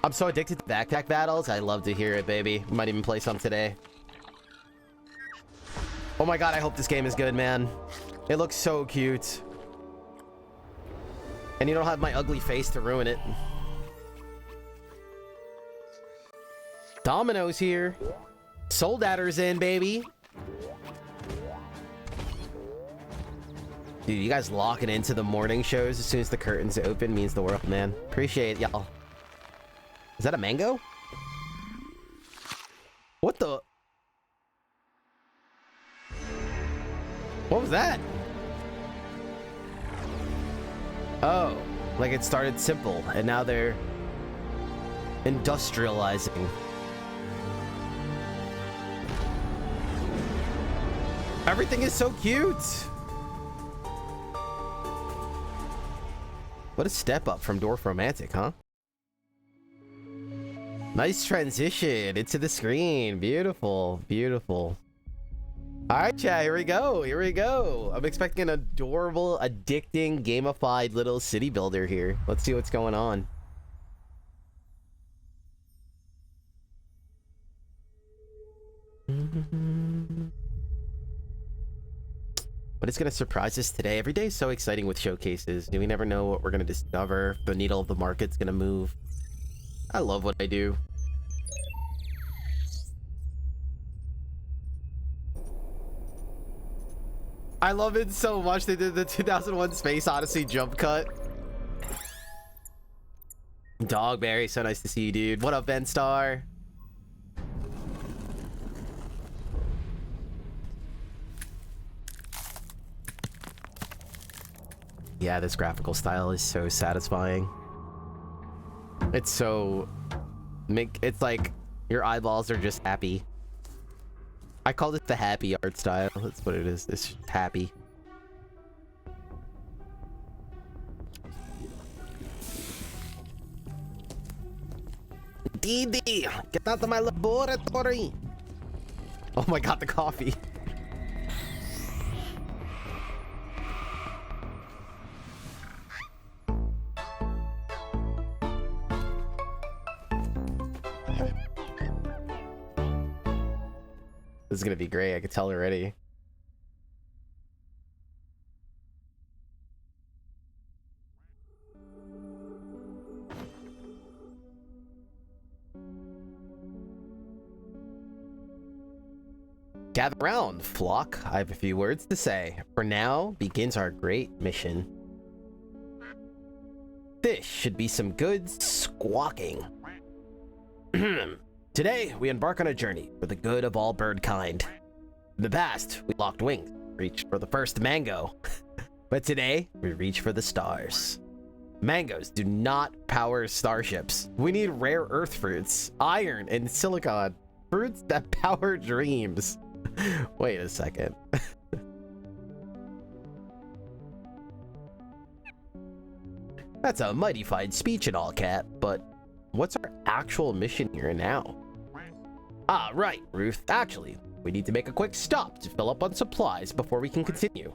I'm so addicted to backpack battles. I love to hear it, baby. Might even play some today. Oh my god, I hope this game is good, man. It looks so cute. And you don't have my ugly face to ruin it. Domino's here. Soul Adder's in, baby. Dude, you guys locking into the morning shows as soon as the curtains open means the world, man. Appreciate y'all. Is that a mango? What the? What was that? Oh, like it started simple and now they're industrializing. Everything is so cute. What a step up from Dwarf Romantic, huh? Nice transition into the screen. Beautiful, beautiful. All right, chat, here we go. Here we go. I'm expecting an adorable, addicting, gamified little city builder here. Let's see what's going on. What is going to surprise us today? Every day is so exciting with showcases. We never know what we're going to discover. The needle of the market's going to move. I love what I do. I love it so much. They did the 2001 Space Odyssey jump cut. Dogberry, so nice to see you, dude. What up, Ben Star? Yeah, this graphical style is so satisfying. It's so... It's like your eyeballs are just happy. I call this the happy art style. That's what it is. It's happy. DD, get out of my laboratory. Oh my god, the coffee. This is gonna be great. I can tell already. Gather round, flock. I have a few words to say. For now begins our great mission. This should be some good squawking. Today, we embark on a journey for the good of all bird kind. In the past, we locked wings, reached for the first mango. But today, we reach for the stars. Mangoes do not power starships. We need rare earth fruits, iron, and silicon. Fruits that power dreams. Wait a second. That's a mighty fine speech and all, Cat, but what's our actual mission here now? Ah, right, Ruth. Actually, we need to make a quick stop to fill up on supplies before we can continue.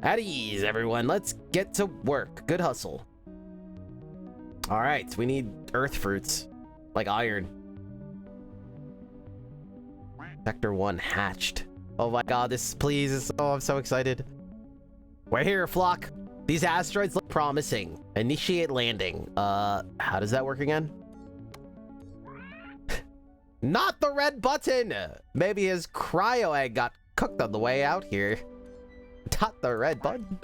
At ease, everyone. Let's get to work. Good hustle. All right, we need earth fruits, like iron. Sector 1 hatched. Oh my god, please. Oh, I'm so excited. We're here, flock. These asteroids look promising. Initiate landing. How does that work again? Not the red button! Maybe his cryo egg got cooked on the way out here. Not the red button.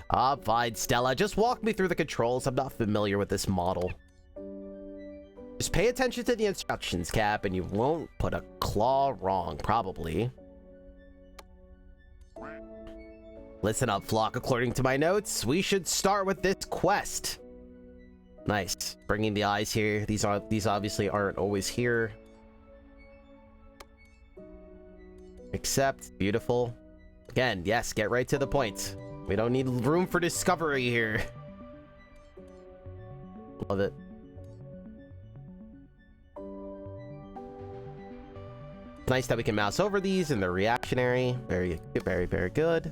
Ah, fine, Stella. Just walk me through the controls. I'm not familiar with this model. Just pay attention to the instructions, Cap, and you won't put a claw wrong, probably. Listen up, flock. According to my notes, we should start with this quest. Nice. Bringing the eyes here. These obviously aren't always here. Except, beautiful. Again, yes, get right to the point. We don't need room for discovery here. Love it. Nice that we can mouse over these and they're reactionary. Very, very, very good.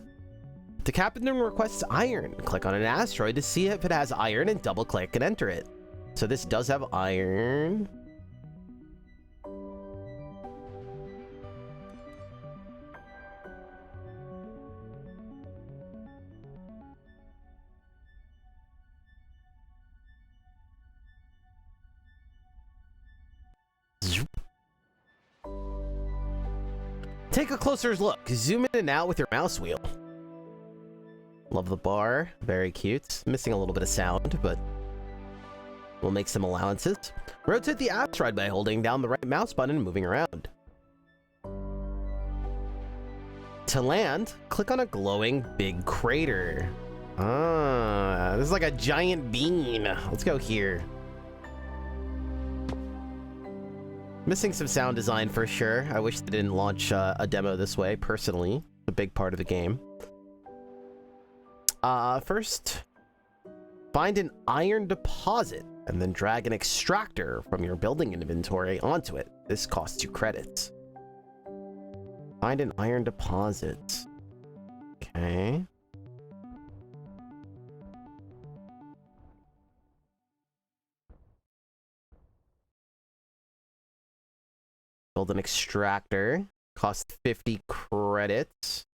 The captain requests iron. Click on an asteroid to see if it has iron and double click and enter it. So this does have iron. Take a closer look. Zoom in and out with your mouse wheel. Love the bar. Very cute. Missing a little bit of sound, but we'll make some allowances. Rotate the asteroid by holding down the right mouse button and moving around. To land, click on a glowing big crater. Ah, this is like a giant bean. Let's go here. Missing some sound design for sure. I wish they didn't launch a demo this way, personally. A big part of the game. First, find an iron deposit and then drag an extractor from your building inventory onto it. This costs you credits. Find an iron deposit. Okay. Build an extractor. Cost 50 credits.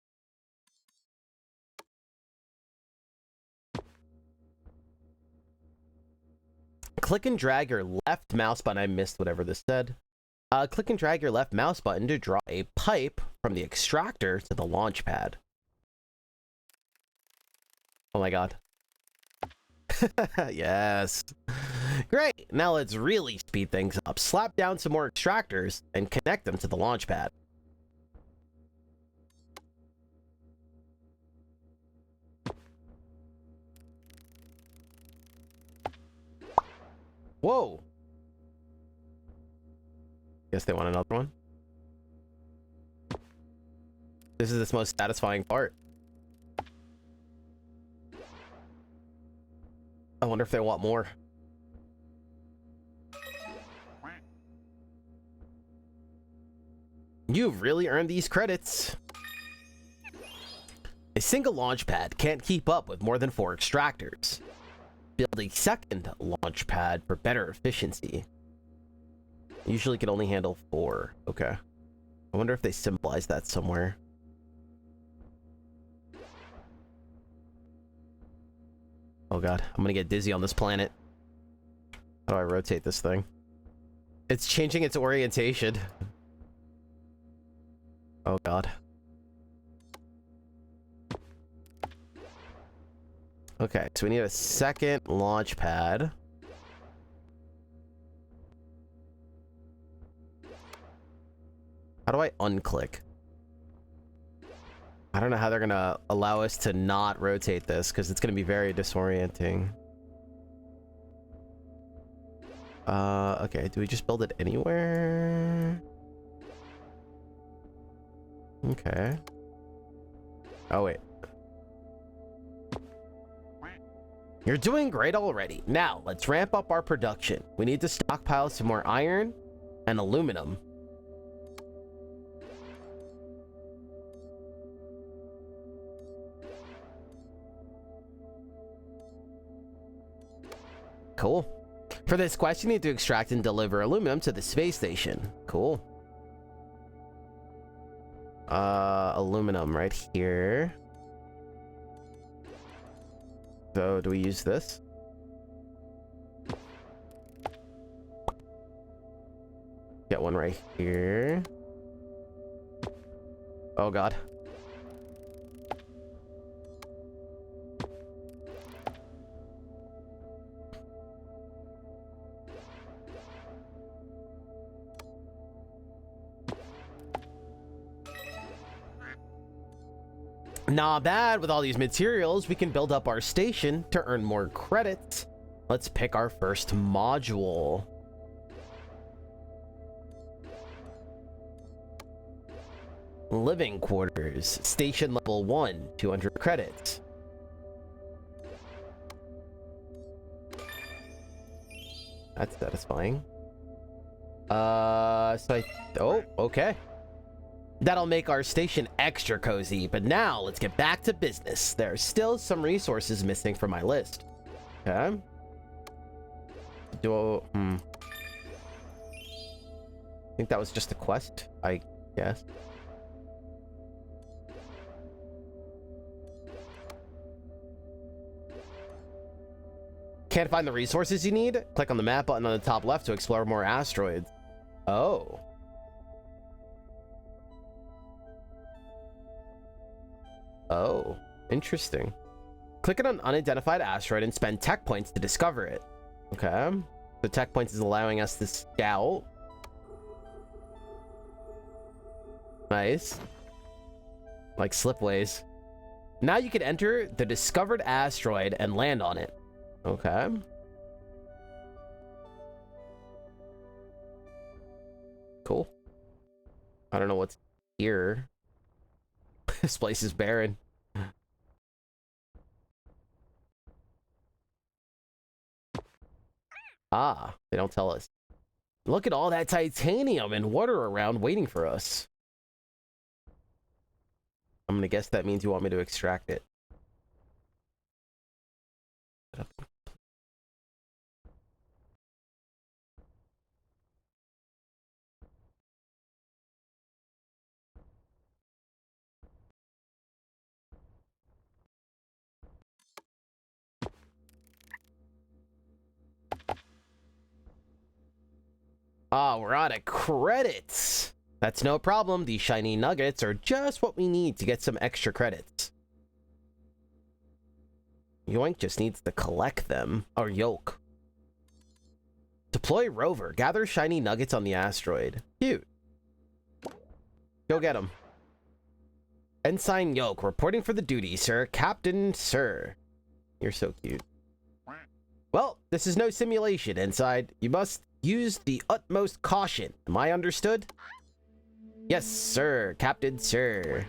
Click and drag your left mouse button. I missed whatever this said. Click and drag your left mouse button to draw a pipe from the extractor to the launch pad. Oh my god. Yes. Great. Now let's really speed things up. Slap down some more extractors and connect them to the launch pad. Whoa. Guess they want another one. This is the most satisfying part. I wonder if they want more. You've really earned these credits. A single launch pad can't keep up with more than 4 extractors. Build a second launch pad for better efficiency. Usually can only handle 4. Okay. I wonder if they symbolize that somewhere. Oh god, I'm gonna get dizzy on this planet. How do I rotate this thing? It's changing its orientation. Oh god. Okay, so we need a second launch pad. How do I unclick? I don't know how they're gonna allow us to not rotate this because it's gonna be very disorienting. Okay, do we just build it anywhere? Okay. Oh wait. You're doing great already. Now, let's ramp up our production. We need to stockpile some more iron and aluminum. Cool. For this quest, you need to extract and deliver aluminum to the space station. Cool. Aluminum right here. So, do we use this? Get one right here. Oh god. Not bad. With all these materials, we can build up our station to earn more credits. Let's pick our first module. Living quarters. Station level 1, 200 credits. That's satisfying. Oh, okay. That'll make our station extra cozy, but now let's get back to business. There's still some resources missing from my list. Okay. I think that was just a quest, I guess. Can't find the resources you need? Click on the map button on the top left to explore more asteroids. Oh. Oh, interesting. Click on an unidentified asteroid and spend tech points to discover it. Okay. The tech points is allowing us to scout. Nice. Like slipways. Now you can enter the discovered asteroid and land on it. Okay. Cool. I don't know what's here. This place is barren. Ah, they don't tell us. Look at all that titanium and water around waiting for us. I'm gonna guess that means you want me to extract it. Ah, we're out of credits. That's no problem. These shiny nuggets are just what we need to get some extra credits. Yoink just needs to collect them. Or Yoke. Deploy rover. Gather shiny nuggets on the asteroid. Cute. Go get them. Ensign Yoke, reporting for the duty, sir. Captain, sir. You're so cute. Well, this is no simulation, Ensign. You must use the utmost caution. Am I understood? Yes, sir. Captain, sir.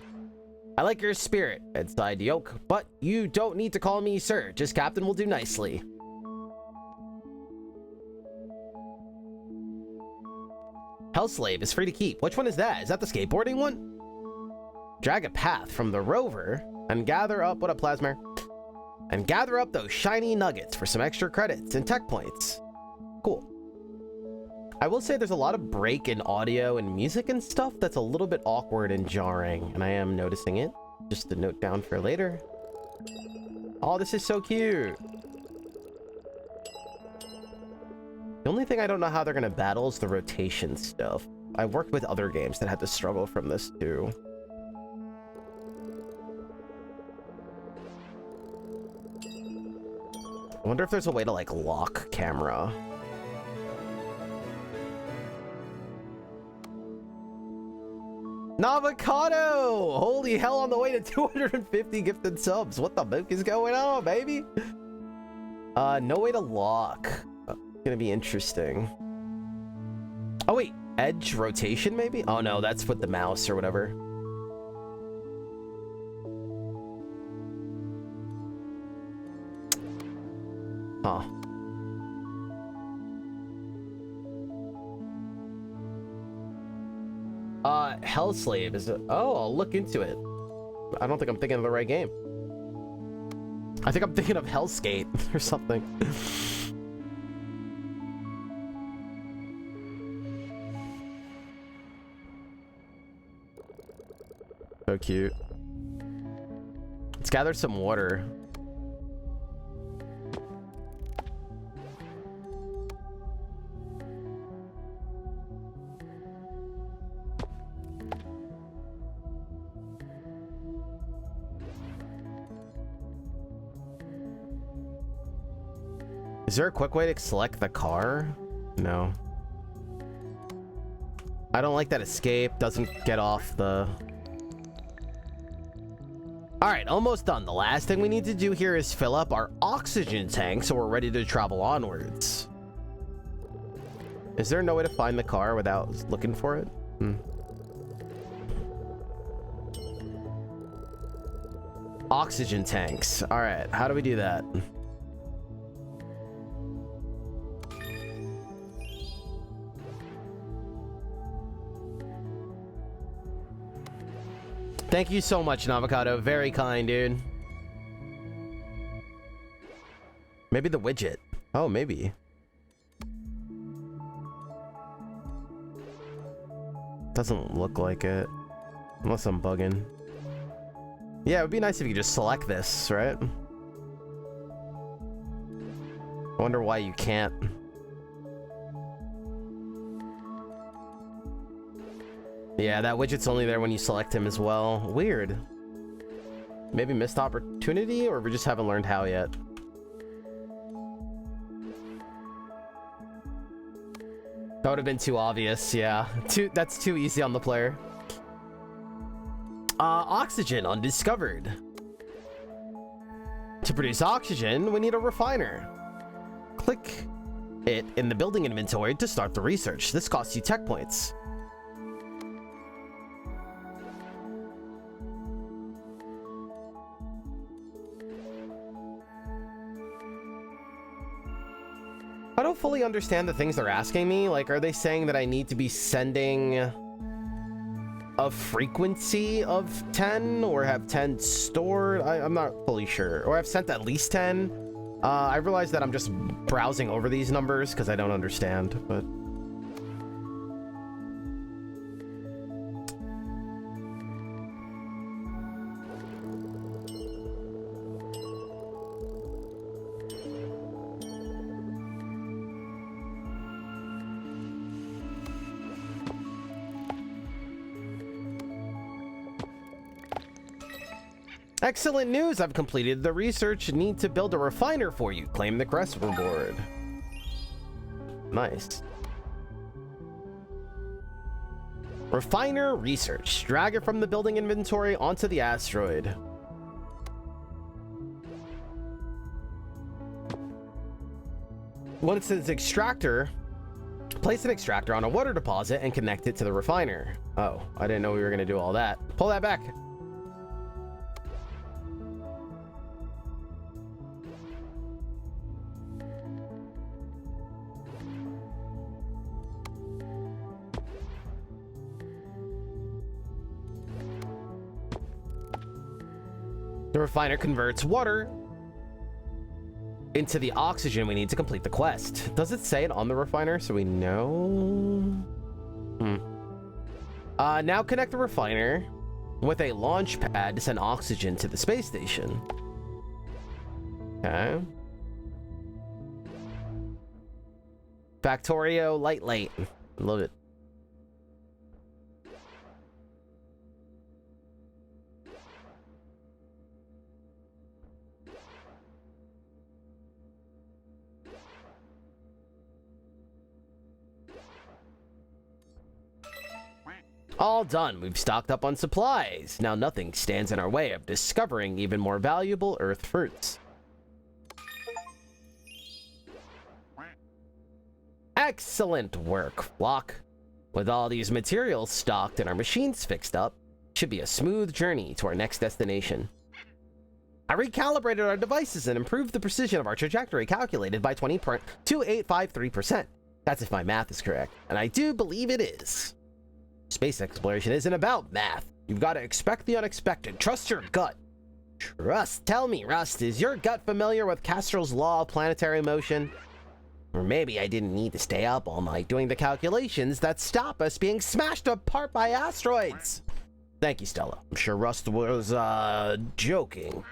I like your spirit, Ensign Yoke, but you don't need to call me sir. Just Captain will do nicely. Hellslave is free to keep. Which one is that? Is that the skateboarding one? Drag a path from the rover and gather up... What up, Plasmer? And gather up those shiny nuggets for some extra credits and tech points. Cool. I will say there's a lot of break in audio and music and stuff that's a little bit awkward and jarring, and I am noticing it. Just a note down for later. Oh, this is so cute. The only thing I don't know how they're going to battle is the rotation stuff. I've worked with other games that had to struggle from this too. I wonder if there's a way to like lock camera. Navocado! Holy hell, on the way to 250 gifted subs. What the book is going on, baby? No way to lock. Gonna be interesting. Oh wait, edge rotation maybe? Oh no, that's with the mouse or whatever. Huh. Hellslave is it? Oh, I'll look into it. I don't think I'm thinking of the right game. I think I'm thinking of Hellskate or something. So cute. Let's gather some water. Is there a quick way to select the car? No. I don't like that escape. Doesn't get off the... Alright, almost done. The last thing we need to do here is fill up our oxygen tank so we're ready to travel onwards. Is there no way to find the car without looking for it? Oxygen tanks. Alright, how do we do that? Thank you so much, Navocado. Very kind, dude. Maybe the widget. Oh, maybe. Doesn't look like it. Unless I'm bugging. Yeah, it would be nice if you could just select this, right? I wonder why you can't. Yeah, that widget's only there when you select him as well. Weird. Maybe missed opportunity, or we just haven't learned how yet. That would have been too obvious, yeah. That's too easy on the player. Oxygen undiscovered. To produce oxygen, we need a refiner. Click it in the building inventory to start the research. This costs you tech points. I don't fully understand the things they're asking me. Like, are they saying that I need to be sending a frequency of 10 or have 10 stored? I'm not fully sure. Or I've sent at least 10. I realize that I'm just browsing over these numbers because I don't understand, but... Excellent news! I've completed the research. Need to build a refiner for you. Claim the crest reward. Nice. Refiner research. Drag it from the building inventory onto the asteroid. Once it's extractor, place an extractor on a water deposit and connect it to the refiner. Oh, I didn't know we were going to do all that. Pull that back. The refiner converts water into the oxygen we need to complete the quest. Does it say it on the refiner so we know? Now connect the refiner with a launch pad to send oxygen to the space station. Okay. Factorio light. Love it. All done. We've stocked up on supplies. Now nothing stands in our way of discovering even more valuable Earth fruits. Excellent work, Flock. With all these materials stocked and our machines fixed up, it should be a smooth journey to our next destination. I recalibrated our devices and improved the precision of our trajectory, calculated by 20.2853%. That's if my math is correct, and I do believe it is. Space exploration isn't about math. You've got to expect the unexpected. Trust your gut. Tell me, Rust, is your gut familiar with Castral's law of planetary motion? Or maybe I didn't need to stay up all night doing the calculations that stop us being smashed apart by asteroids. Thank you, Stella. I'm sure Rust was, joking.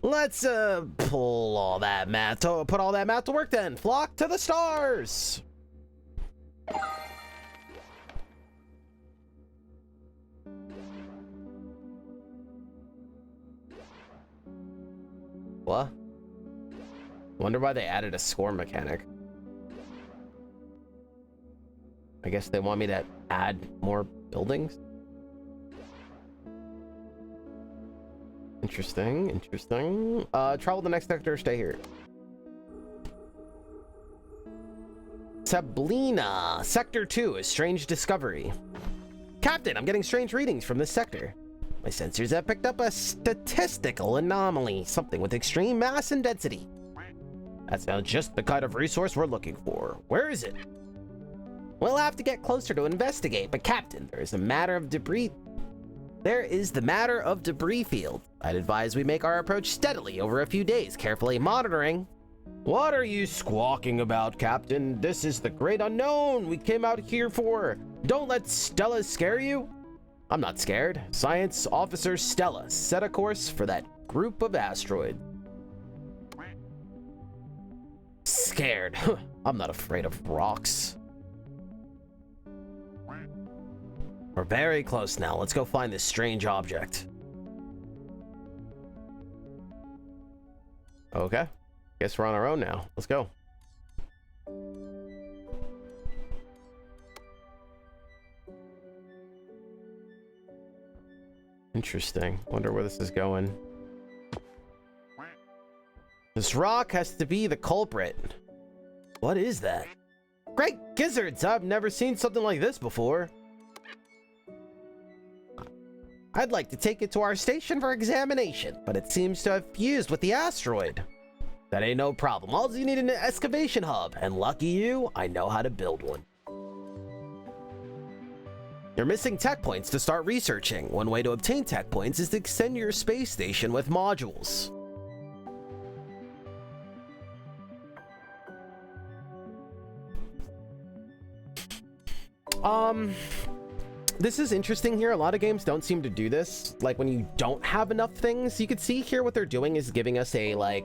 Let's, put all that math to work then. Flock to the stars! What? Wonder why they added a score mechanic. I guess they want me to add more buildings? Interesting. Travel the next sector, stay here. Sablina, Sector 2, a strange discovery. Captain, I'm getting strange readings from this sector. My sensors have picked up a statistical anomaly, something with extreme mass and density. That's now just the kind of resource we're looking for. Where is it? We'll have to get closer to investigate, but Captain, there is the matter of debris field. I'd advise we make our approach steadily over a few days, carefully monitoring What are you squawking about, Captain? This is the great unknown we came out here for. Don't let Stella scare you. I'm not scared. Science Officer Stella, set a course for that group of asteroids. Scared? I'm not afraid of rocks. We're very close now. Let's go find this strange object. Okay. Guess we're on our own now. Let's go. Interesting. Wonder where this is going. This rock has to be the culprit. What is that? Great gizzards! I've never seen something like this before. I'd like to take it to our station for examination, but it seems to have fused with the asteroid. That ain't no problem. All you need is an excavation hub, and lucky you, I know how to build one. You're missing tech points to start researching. One way to obtain tech points is to extend your space station with modules. This is interesting here. A lot of games don't seem to do this. Like when you don't have enough things, you can see here what they're doing is giving us a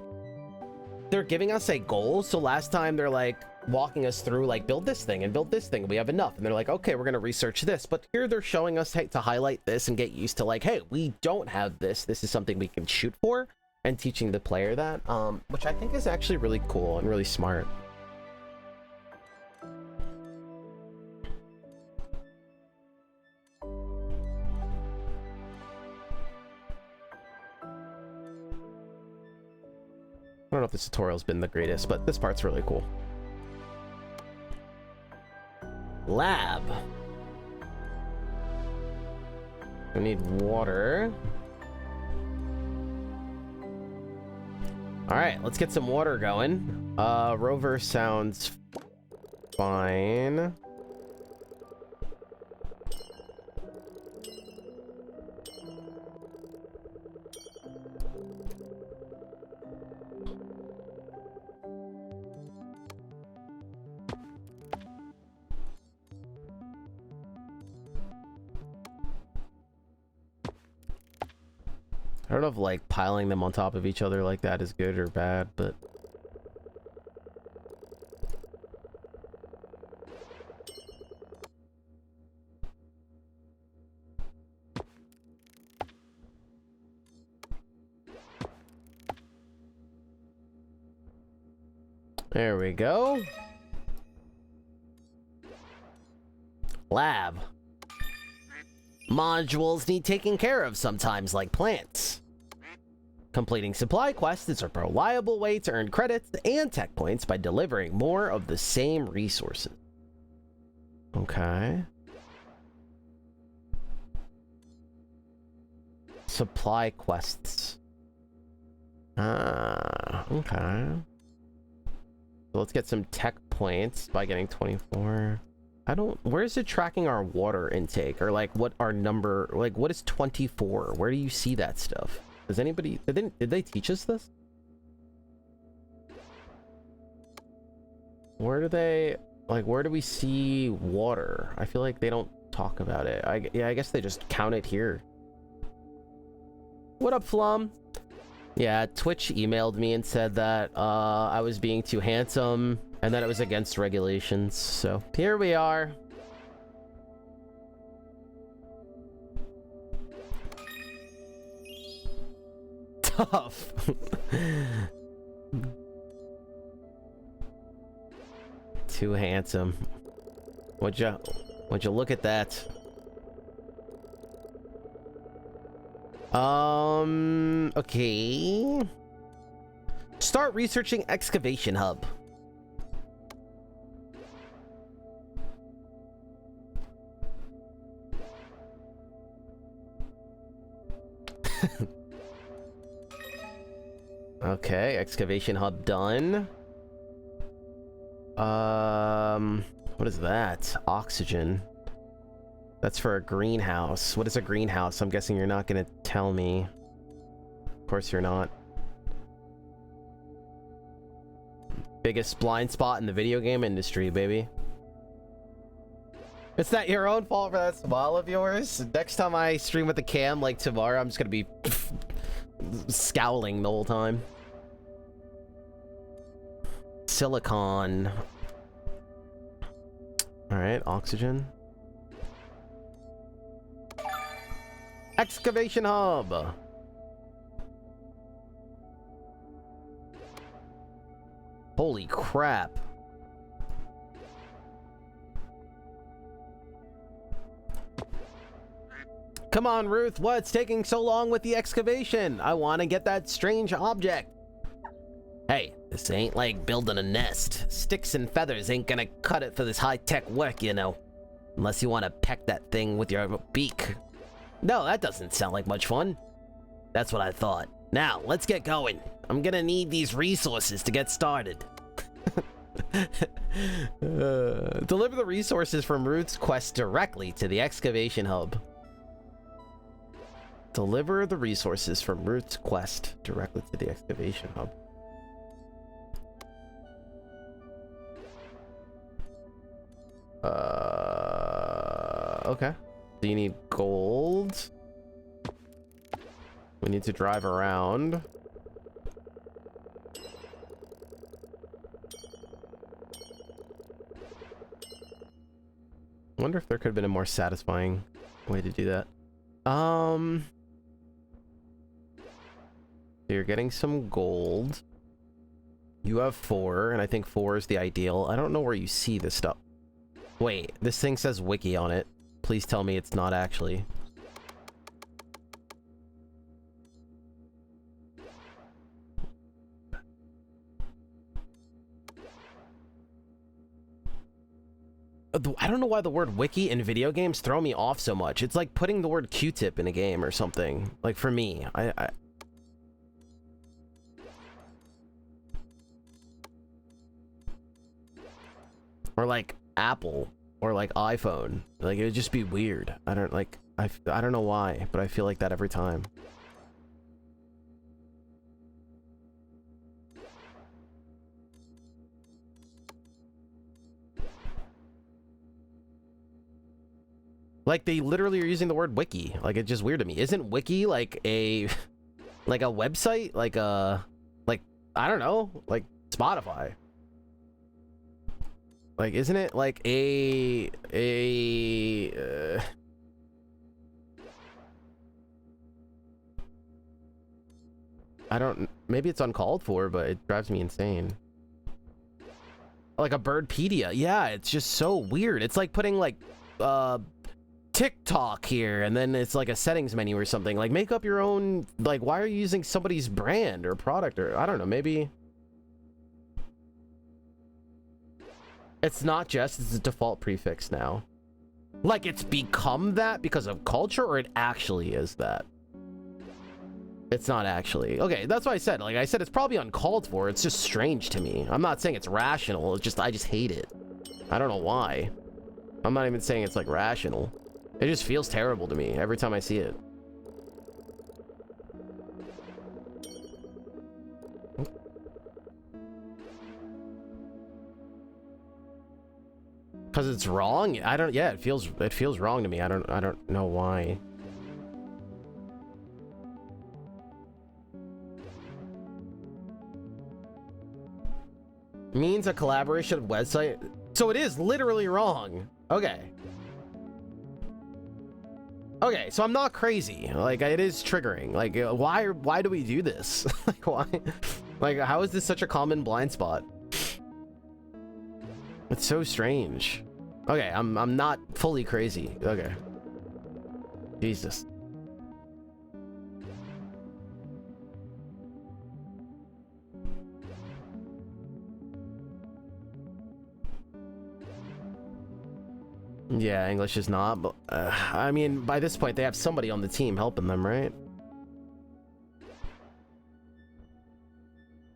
they're giving us a goal. So last time they're like walking us through like build this thing and build this thing. We have enough. And they're like, okay, we're going to research this. But here they're showing us to highlight this and get used to like, hey, we don't have this. This is something we can shoot for, and teaching the player that, which I think is actually really cool and really smart. I don't know if this tutorial's been the greatest, but this part's really cool. Lab. We need water. All right, let's get some water going. Rover sounds fine. I don't know if like piling them on top of each other like that is good or bad, but there we go. Lab. Modules need taking care of sometimes, like plants. Completing supply quests is a reliable way to earn credits and tech points by delivering more of the same resources. Okay. Supply quests. Ah, okay. So let's get some tech points by getting 24. Where is it tracking our water intake, or like what our number, like what is 24? Where do you see that stuff? Does anybody, did they teach us this? Where do they, like, where do we see water? I feel like they don't talk about it. Yeah, I guess they just count it here. What up, Flum? Yeah, Twitch emailed me and said that I was being too handsome and that it was against regulations. So here we are. Tough. Too handsome. Would you look at that? Okay. Start researching excavation hub. Okay, excavation hub done. What is that? Oxygen. That's for a greenhouse. What is a greenhouse? I'm guessing you're not gonna tell me. Of course you're not. Biggest blind spot in the video game industry, baby. It's not your own fault for that smile of yours. Next time I stream with the cam, like tomorrow, I'm just gonna be scowling the whole time. Silicon. Alright, oxygen. Excavation hub. Holy crap. Come on, Ruth, what's taking so long with the excavation? I want to get that strange object. Hey, this ain't like building a nest. Sticks and feathers ain't gonna cut it for this high-tech work, you know. Unless you want to peck that thing with your beak. No, that doesn't sound like much fun. That's what I thought. Now, let's get going. I'm gonna need these resources to get started. Deliver the resources from Ruth's quest directly to the excavation hub. Deliver the resources from Ruth's quest directly to the excavation hub. Okay. So you need gold. We need to drive around. Wonder if there could have been a more satisfying way to do that. You're getting some gold. You have 4, and I think 4 is the ideal. I don't know where you see this stuff. Wait, this thing says wiki on it. Please tell me it's not actually. I don't know why the word wiki in video games throw me off so much. It's like putting the word Q-tip in a game or something. Like for me, or like Apple or like iPhone. Like it would just be weird. I don't know why, but I feel like that every time. Like they literally are using the word wiki. Like it's just weird to me. Isn't wiki like a like a website? Like I don't know, like Spotify. Like isn't it like I don't, maybe it's uncalled for, but it drives me insane. Like a Birdpedia. Yeah, it's just so weird. It's like putting like TikTok here, and then it's like a settings menu or something. Like make up your own, like why are you using somebody's brand or product, or I don't know, maybe it's not just, it's a default prefix now. Like it's become that because of culture, or it actually is that? It's not actually. Okay, that's what I said. Like I said, it's probably uncalled for. It's just strange to me. I'm not saying it's rational. It's just, I just hate it. I don't know why. I'm not even saying it's like rational. It just feels terrible to me every time I see it. Because it's wrong? I don't, yeah, it feels wrong to me. I don't know why. Means a collaboration website. So it is literally wrong. Okay. Okay, so I'm not crazy. Like it is triggering. Like why do we do this? Like why? Like how is this such a common blind spot? It's so strange. Okay, I'm not fully crazy. Okay. Jesus. Yeah, English is not, but I mean, by this point, they have somebody on the team helping them, right?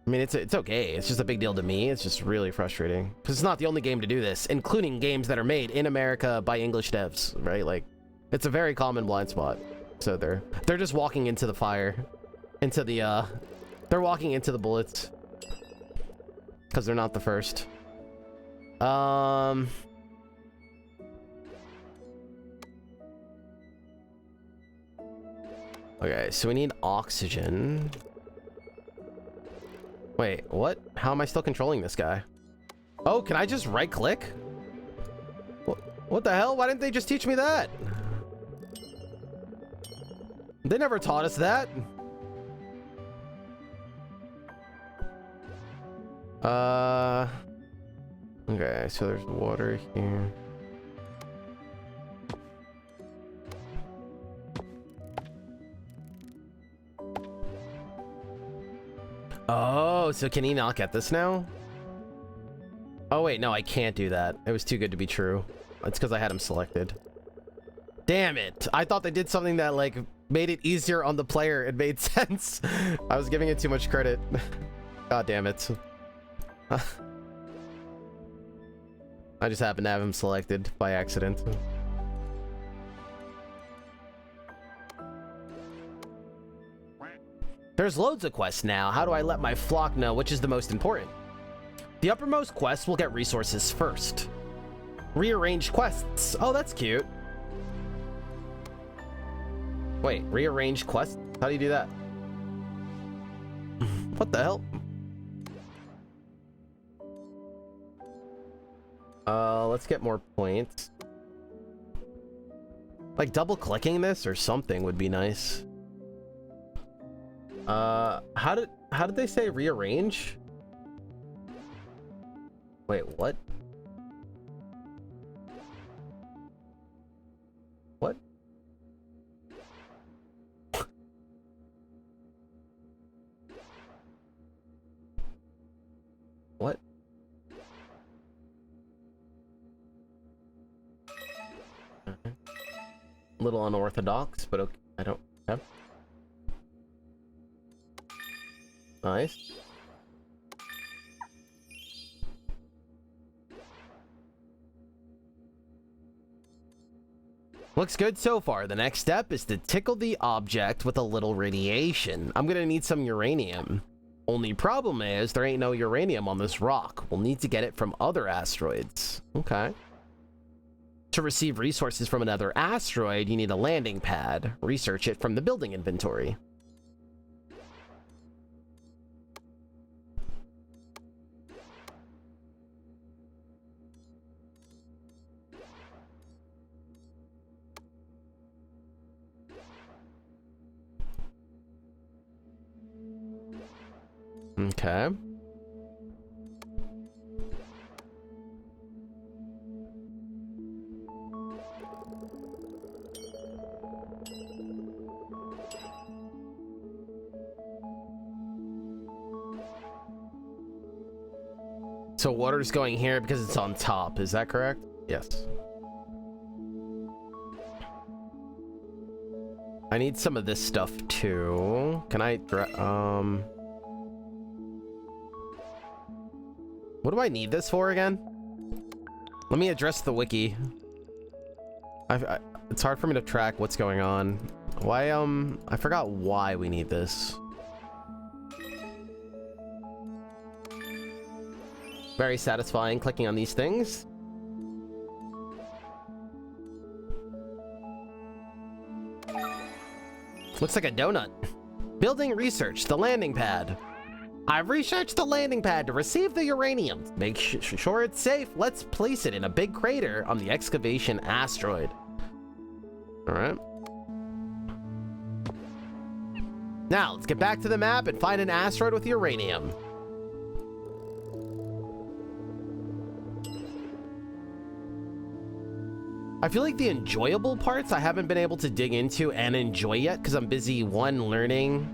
I mean, it's okay. It's just a big deal to me. It's just really frustrating. Because it's not the only game to do this, including games that are made in America by English devs, right? Like, it's a very common blind spot. So they're just walking into the fire. Into the, they're walking into the bullets. because they're not the first. Okay, so we need oxygen. Wait, what? How am I still controlling this guy? Oh, can I just right click? What the hell? Why didn't they just teach me that? They never taught us that. Okay, so there's water here. Oh, so can he not get this now? Oh wait, no, I can't do that. It was too good to be true. It's because I had him selected. Damn it. I thought they did something that like made it easier on the player. It made sense. I was giving it too much credit. God damn it. I just happened to have him selected by accident. There's loads of quests now. How do I let my flock know which is the most important? The uppermost quests will get resources first. Rearrange quests. Oh, that's cute. Wait, rearrange quests? How do you do that? What the hell? Let's get more points. Like double clicking this or something would be nice. How did they say rearrange? Wait, what? What? What? A little unorthodox, but okay. I don't have. Nice. Looks good so far. The next step is to tickle the object with a little radiation. I'm gonna need some uranium. Only problem is there ain't no uranium on this rock. We'll need to get it from other asteroids. Okay. To receive resources from another asteroid, you need a landing pad. Research it from the building inventory. Okay. So water's going here because it's on top. Is that correct? Yes. I need some of this stuff too. Can I what do I need this for again? Let me address the wiki. It's hard for me to track what's going on. Why, I forgot why we need this. Very satisfying clicking on these things. Looks like a donut. Building research, the landing pad. I've researched the landing pad to receive the uranium. Make sure it's safe. Let's place it in a big crater on the excavation asteroid. All right. Now, let's get back to the map and find an asteroid with uranium. I feel like the enjoyable parts I haven't been able to dig into and enjoy yet because I'm busy, one, learning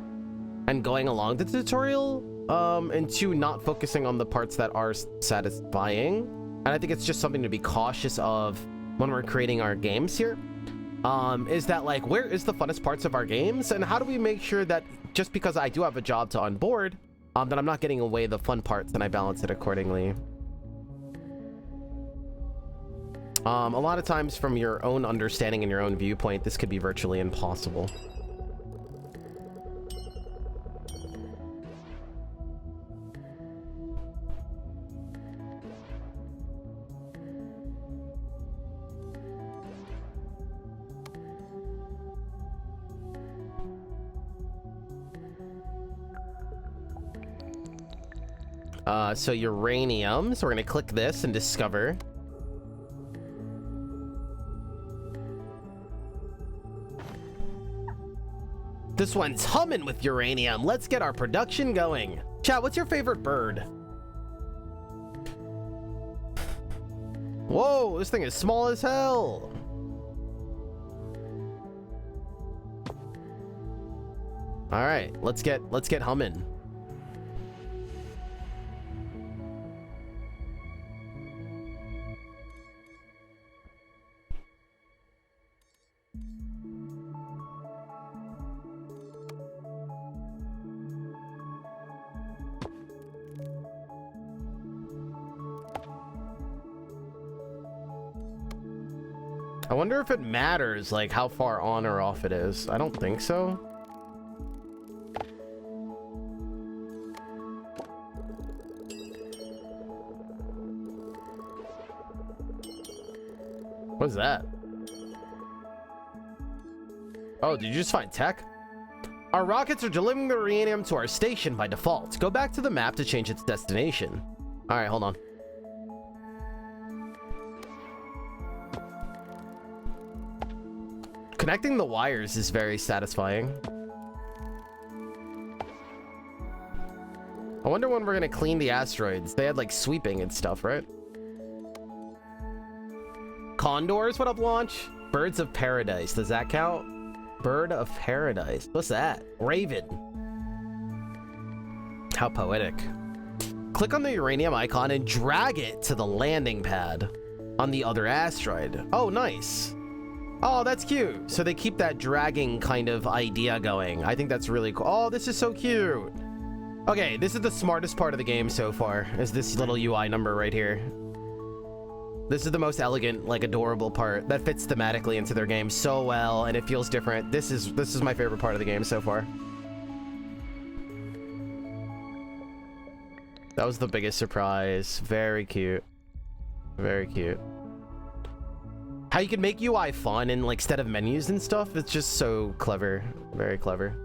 and going along the tutorial, and two, not focusing on the parts that are satisfying. And I think it's just something to be cautious of when we're creating our games here. Is that like, where is the funnest parts of our games? And how do we make sure that just because I do have a job to onboard, that I'm not getting away the fun parts and I balance it accordingly. A lot of times from your own understanding and your own viewpoint, this could be virtually impossible. So uranium. So we're gonna click this and discover. This one's humming with uranium. Let's get our production going. Chat, what's your favorite bird? Whoa, this thing is small as hell. All right, let's get humming. I wonder if it matters, like, how far on or off it is. I don't think so. What's that? Oh, did you just find tech? Our rockets are delivering the uranium to our station by default. Go back to the map to change its destination. All right, hold on. Connecting the wires is very satisfying. I wonder when we're gonna clean the asteroids. They had like sweeping and stuff, right? Condors, what up, launch? Birds of Paradise, does that count? Bird of Paradise, what's that? Raven. How poetic. Click on the uranium icon and drag it to the landing pad on the other asteroid. Oh, nice. Oh, that's cute. So they keep that dragging kind of idea going. I think that's really cool. Oh, this is so cute. Okay, this is the smartest part of the game so far, is this little UI number right here. This is the most elegant, like, adorable part that fits thematically into their game so well, and it feels different. This is my favorite part of the game so far. That was the biggest surprise. Very cute. Very cute. How you can make UI fun and like instead of menus and stuff, it's just so clever. Very clever.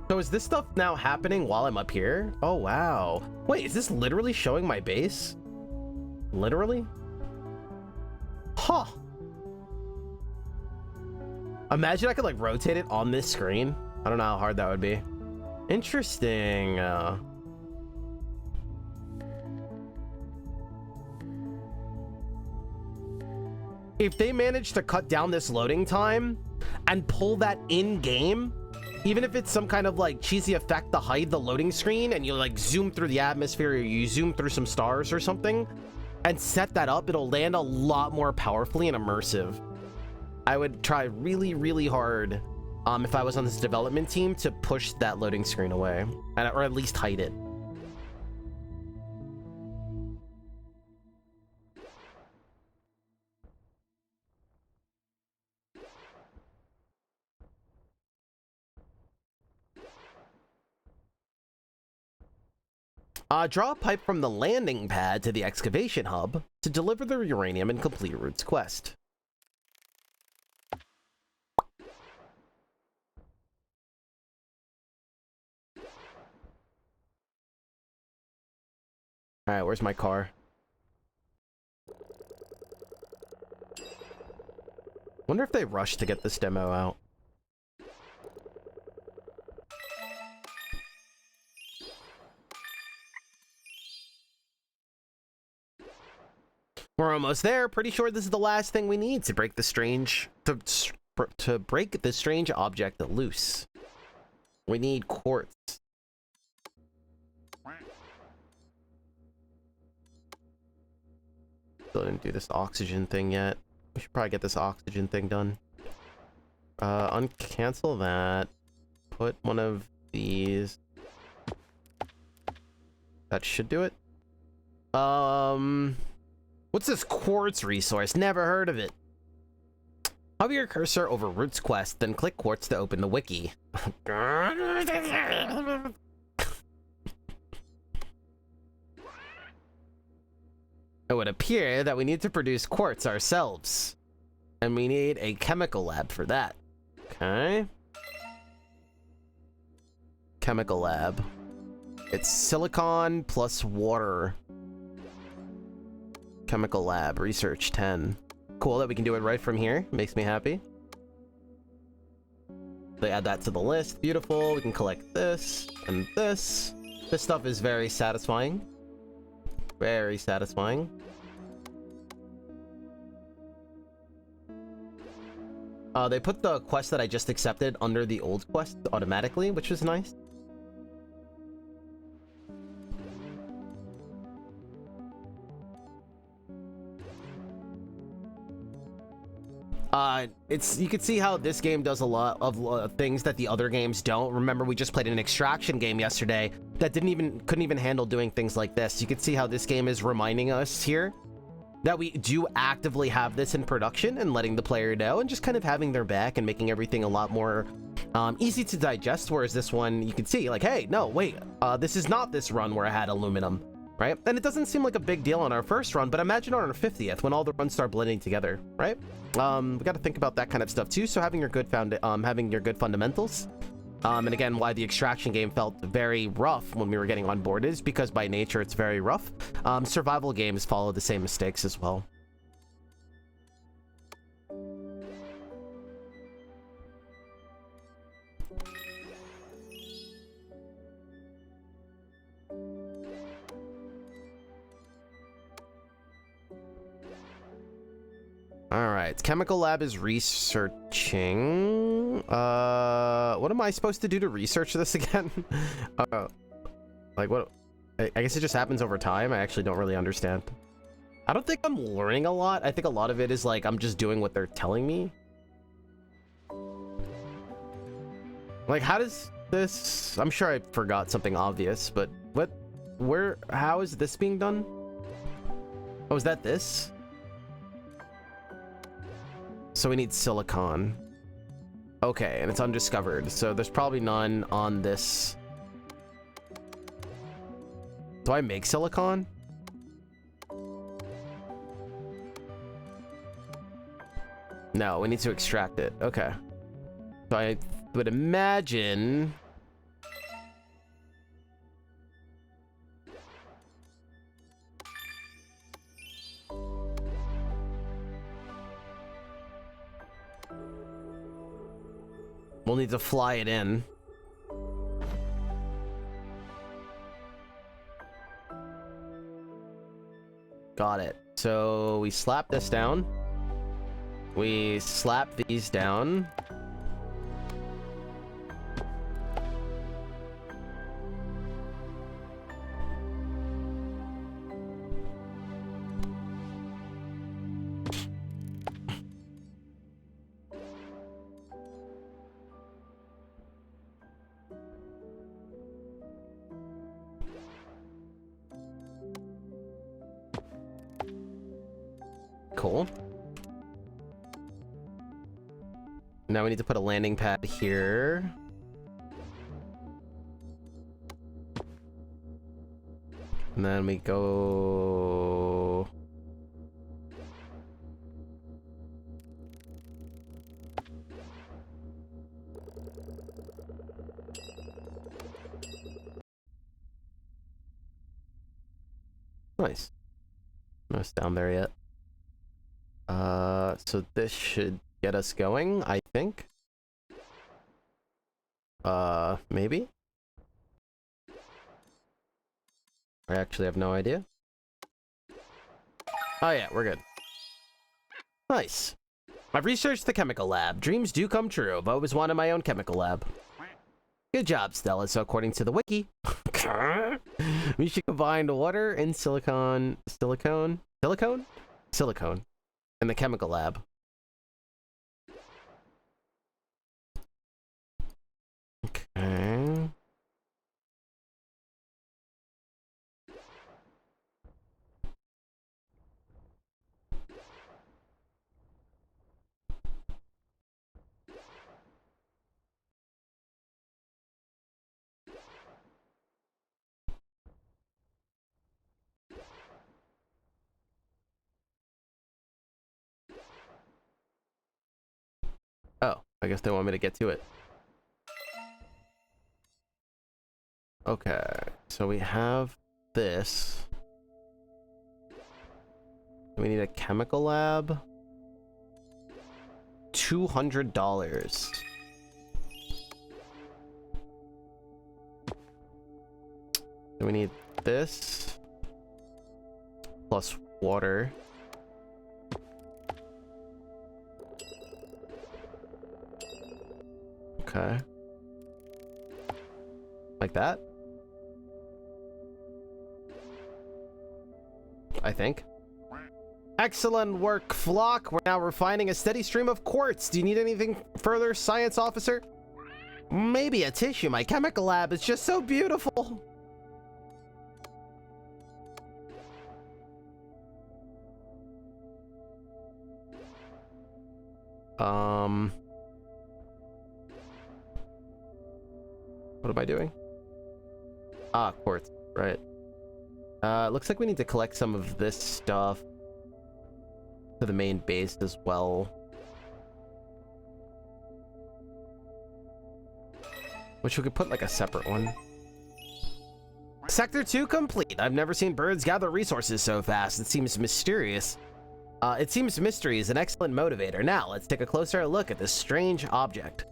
So is this stuff now happening while I'm up here? Oh, wow. Wait, is this literally showing my base? Literally? Huh. Imagine I could like rotate it on this screen. I don't know how hard that would be. Interesting. If they manage to cut down this loading time and pull that in game, even if it's some kind of like cheesy effect to hide the loading screen and you like zoom through the atmosphere or you zoom through some stars or something and set that up, it'll land a lot more powerfully and immersive. I would try really, really hard if I was on this development team to push that loading screen away or at least hide it. Draw a pipe from the landing pad to the excavation hub to deliver the uranium and complete Root's quest. Alright, where's my car? Wonder if they rushed to get this demo out. We're almost there. Pretty sure this is the last thing we need to break the strange to break the strange object loose. We need quartz. Still didn't do this oxygen thing yet. We should probably get this oxygen thing done. Uncancel that. Put one of these. That should do it. What's this quartz resource? Never heard of it. Hover your cursor over Root's quest, then click quartz to open the wiki. It would appear that we need to produce quartz ourselves. And we need a chemical lab for that. Okay. chemical lab. It's silicon plus water. Chemical lab, research 10. Cool that we can do it right from here. Makes me happy. They add that to the list. Beautiful. We can collect this and this. This stuff is very satisfying. Very satisfying. They put the quest that I just accepted under the old quest automatically, which was nice. You can see how this game does a lot of things that the other games don't. Remember, we just played an extraction game yesterday that couldn't even handle doing things like this. You can see how this game is reminding us here that we do actively have this in production and letting the player know and just kind of having their back and making everything a lot more easy to digest. Whereas this one, you can see like, hey, no, wait, this is not this run where I had aluminum, right? And it doesn't seem like a big deal on our first run, but imagine on our 50th when all the runs start blending together, right? We got to think about that kind of stuff too. So having your good fundamentals, and again, why the extraction game felt very rough when we were getting on board is because by nature it's very rough. Survival games follow the same mistakes as well. All right, chemical lab is researching. What am I supposed to do to research this again? Like what? I guess it just happens over time. I actually don't really understand. I don't think I'm learning a lot. I think a lot of it is like I'm just doing what they're telling me. Like, how does this? I'm sure I forgot something obvious, but how is this being done? Oh, is that this? So we need silicon. Okay, and it's undiscovered, so there's probably none on this. Do I make silicon? No, we need to extract it. Okay. So I would imagine... we'll need to fly it in. Got it. So we slap this down. We slap these down. Cool. Now we need to put a landing pad here. And then we go... Nice. No, it's down there yet. So this should get us going, I think. Maybe? I actually have no idea. Oh yeah, we're good. Nice. I've researched the chemical lab. Dreams do come true. I've always wanted my own chemical lab. Good job, Stella. So according to the wiki, we should combine water and silicone in the chemical lab. Okay. Oh, I guess they want me to get to it. Okay, so we have this. We need a chemical lab. $200. Then we need this plus water. Okay. Like that? I think. Excellent work, Flock. We're now refining a steady stream of quartz. Do you need anything further, Science Officer? Maybe a tissue. My chemical lab is just so beautiful. What am I doing? Ah, quartz, right. Looks like we need to collect some of this stuff to the main base as well. Which we could put like a separate one. Sector 2 complete. I've never seen birds gather resources so fast. It seems mysterious. It seems mystery is an excellent motivator. Now, let's take a closer look at this strange object.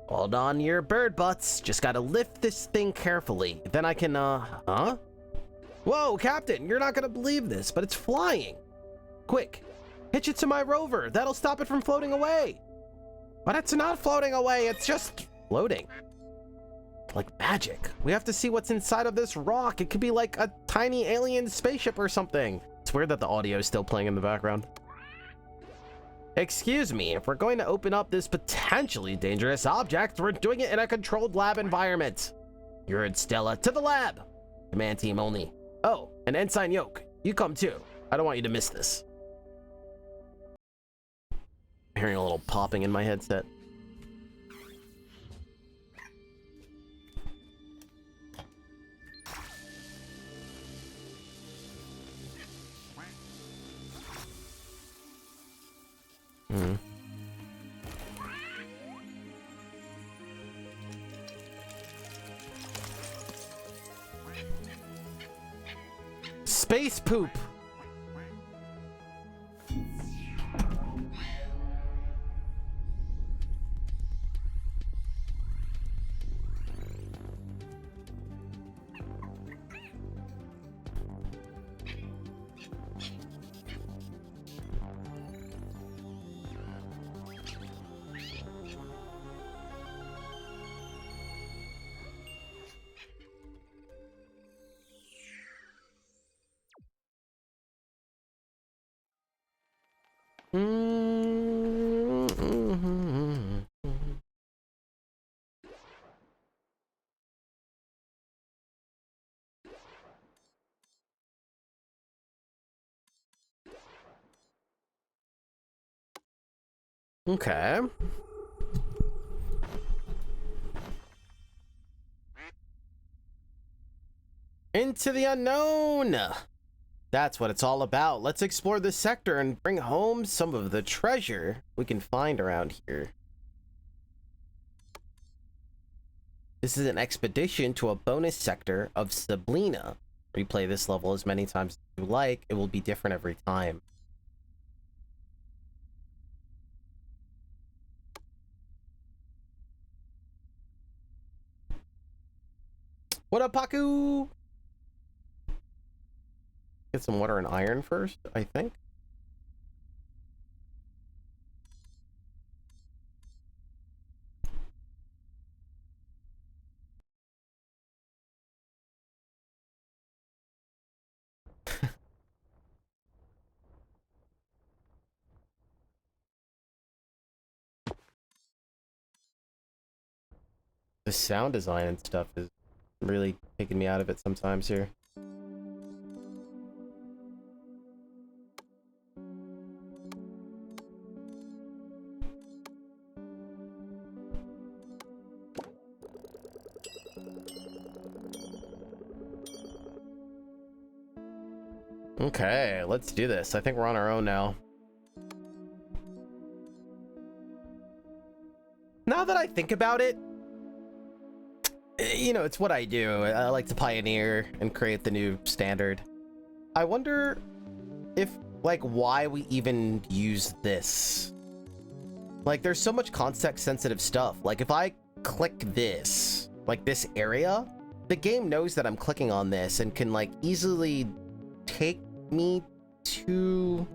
Hold on your bird butts. Just gotta lift this thing carefully. Then I can, huh? Whoa, Captain, you're not gonna believe this, but it's flying. Quick, hitch it to my rover. That'll stop it from floating away. But it's not floating away, it's just floating. Like magic. We have to see what's inside of this rock. It could be like a tiny alien spaceship or something. It's weird that the audio is still playing in the background. Excuse me, if we're going to open up this potentially dangerous object, we're doing it in a controlled lab environment. You heard Stella. To the lab. Command team only. Oh, and Ensign Yoke, you come too. I don't want you to miss this. I'm hearing a little popping in my headset. Space poop. Okay. Into the unknown. That's what it's all about. Let's explore this sector and bring home some of the treasure we can find around here. This is an expedition to a bonus sector of Sablina. Replay this level as many times as you like. It will be different every time. What up, Paku? Get some water and iron first, I think. The sound design and stuff is really taking me out of it sometimes here. Okay, let's do this. I think we're on our own now. Now that I think about it, You know, it's what I do. I like to pioneer and create the new standard. I wonder if, like, why we even use this. Like, there's so much context-sensitive stuff. Like, if I click this, like this area, the game knows that I'm clicking on this and can, like, easily take me to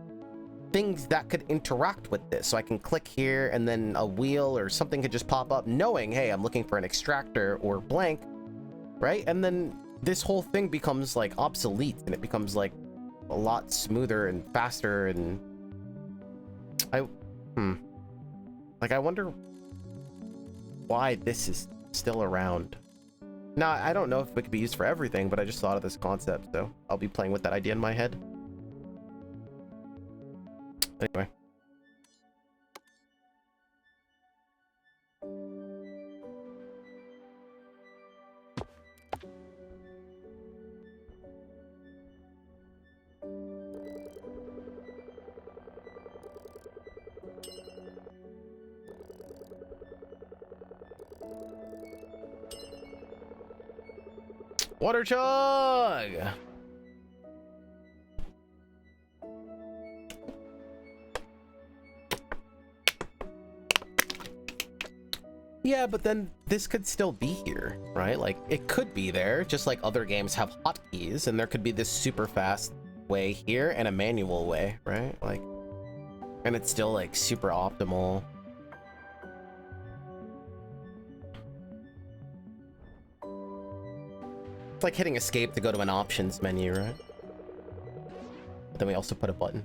things that could interact with this. So I can click here and then a wheel or something could just pop up knowing, hey, I'm looking for an extractor or blank, right? And then this whole thing becomes like obsolete and it becomes like a lot smoother and faster. And like, I wonder why this is still around. Now, I don't know if it could be used for everything, but I just thought of this concept, so I'll be playing with that idea in my head. Anyway. Water chug! Yeah, but then this could still be here, right? Like, it could be there, just like other games have hotkeys, and there could be this super fast way here and a manual way, right? Like, and it's still like super optimal. It's like hitting escape to go to an options menu, right? But then we also put a button.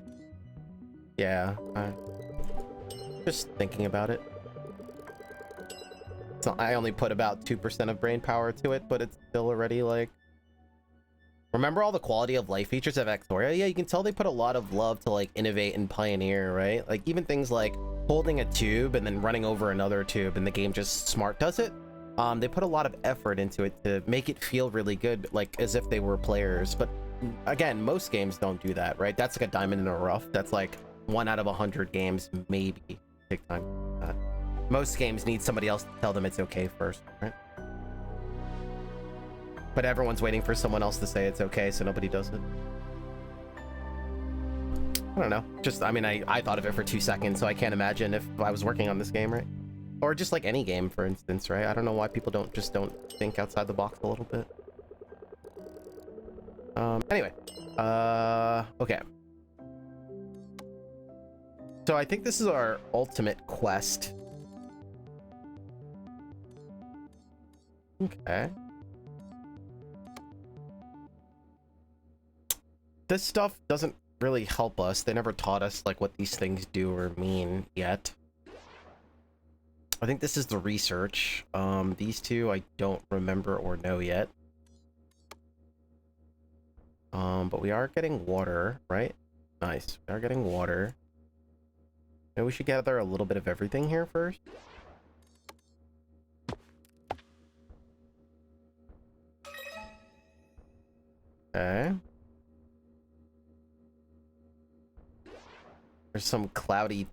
Yeah, just thinking about it. So I only put about 2% of brain power to it, but it's still already like... Remember all the quality of life features of Factorio? Yeah, you can tell they put a lot of love to like innovate and pioneer, right? Like even things like holding a tube and then running over another tube and the game just smart does it. They put a lot of effort into it to make it feel really good, like as if they were players. But again, most games don't do that, right? That's like a diamond in the rough. That's like 1 out of 100 games, maybe. Take time. Most games need somebody else to tell them it's okay first, right? But everyone's waiting for someone else to say it's okay, so nobody does it. I don't know. Just, I mean, I thought of it for 2 seconds, so I can't imagine if I was working on this game, right? Or just like any game, for instance, right? I don't know why people don't think outside the box a little bit. Anyway. Okay. So I think this is our ultimate quest. Okay. This stuff doesn't really help us. They never taught us like what these things do or mean yet. I think this is the research. These two I don't remember or know yet. But we are getting water, right? Nice. We are getting water. Maybe we should gather a little bit of everything here first. Okay. There's some cloudy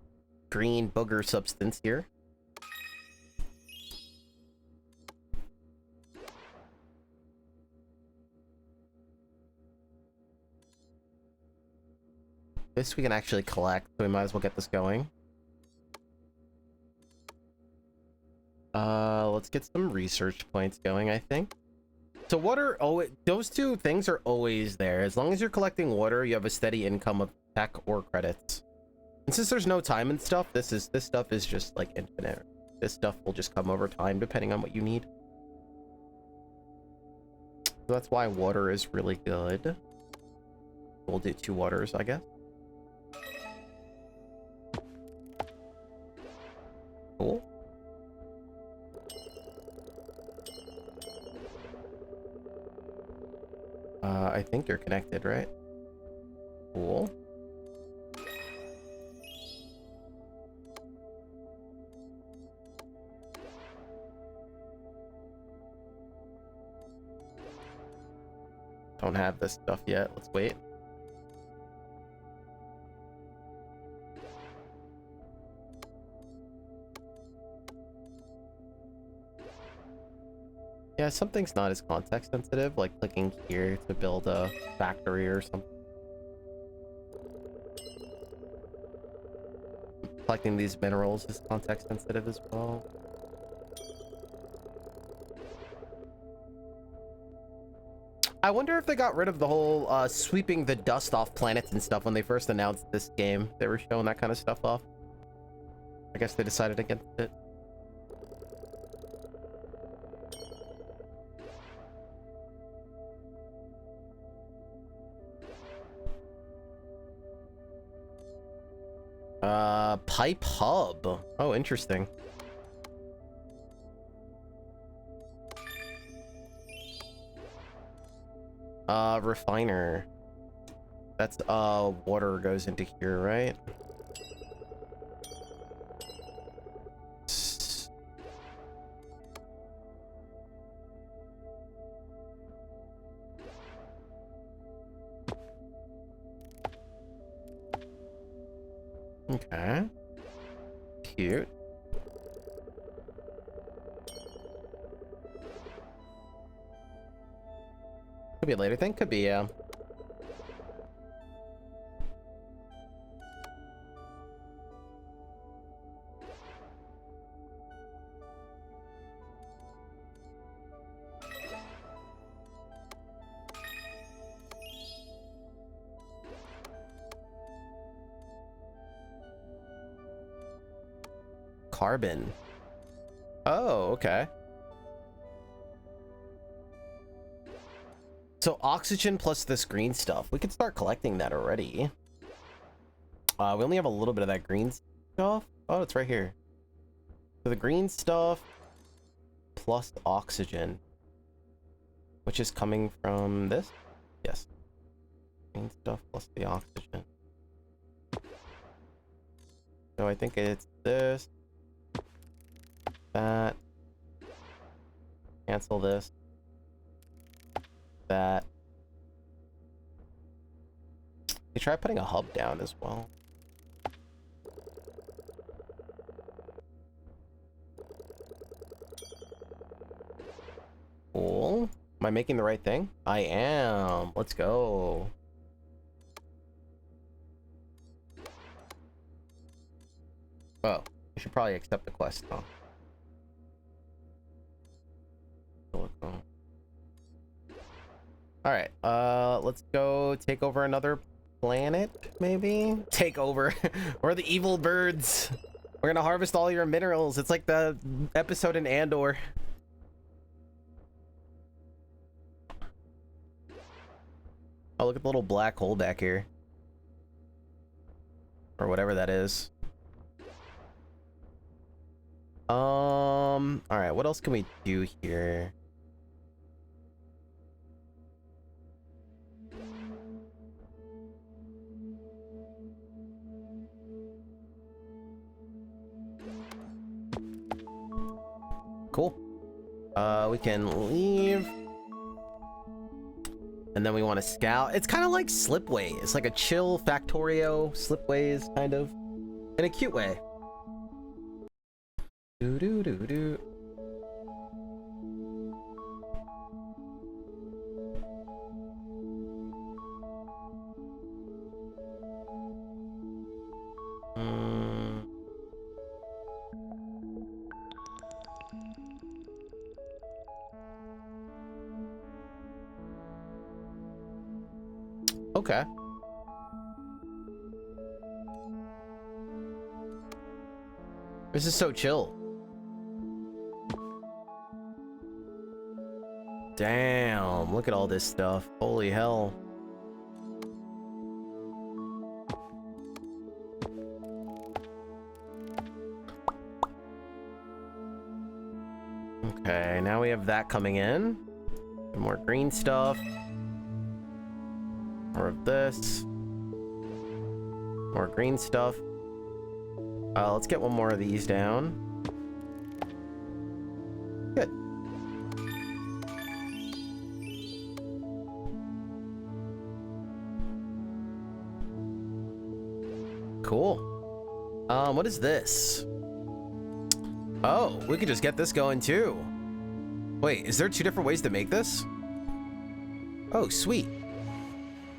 green booger substance here. This we can actually collect, so we might as well get this going. Let's get some research points going, I think. So water, those two things are always there. As long as you're collecting water, you have a steady income of tech or credits. And since there's no time and stuff, this stuff is just like infinite. This stuff will just come over time depending on what you need. So that's why water is really good. We'll do 2 waters, I guess. Cool. I think you're connected, right? Cool. Don't have this stuff yet. Let's wait. Yeah, something's not as context sensitive, like clicking here to build a factory or something. Collecting these minerals is context sensitive as well. I wonder if they got rid of the whole sweeping the dust off planets and stuff when they first announced this game. They were showing that kind of stuff off. I guess they decided against it. Pipe hub. Oh, interesting. Refiner. That's, water goes into here, right? Okay. Cute. Could be a later thing, could be, yeah. Carbon. Oh, okay. So oxygen plus this green stuff. We could start collecting that already. We only have a little bit of that green stuff. Oh, it's right here. So the green stuff plus oxygen, which is coming from this. Yes. Green stuff plus the oxygen. So I think it's this. That. Cancel this. That. You try putting a hub down as well. Cool. Am I making the right thing? I am. Let's go. Oh, we should probably accept the quest, huh? Alright, let's go take over another planet, maybe? Take over. We're the evil birds. We're gonna harvest all your minerals. It's like the episode in Andor. Oh, look at the little black hole back here. Or whatever that is. Alright, what else can we do here? Cool. We can leave. And then we want to scout. It's kind of like Slipway. It's like a chill Factorio Slipways, kind of. In a cute way. Do do do do. Okay. This is so chill. Damn, look at all this stuff. Holy hell. Okay, now we have that coming in. More green stuff. More of this. More green stuff. Let's get one more of these down. Good. Cool. What is this? Oh, we could just get this going too. Wait, is there 2 different ways to make this? Oh, sweet.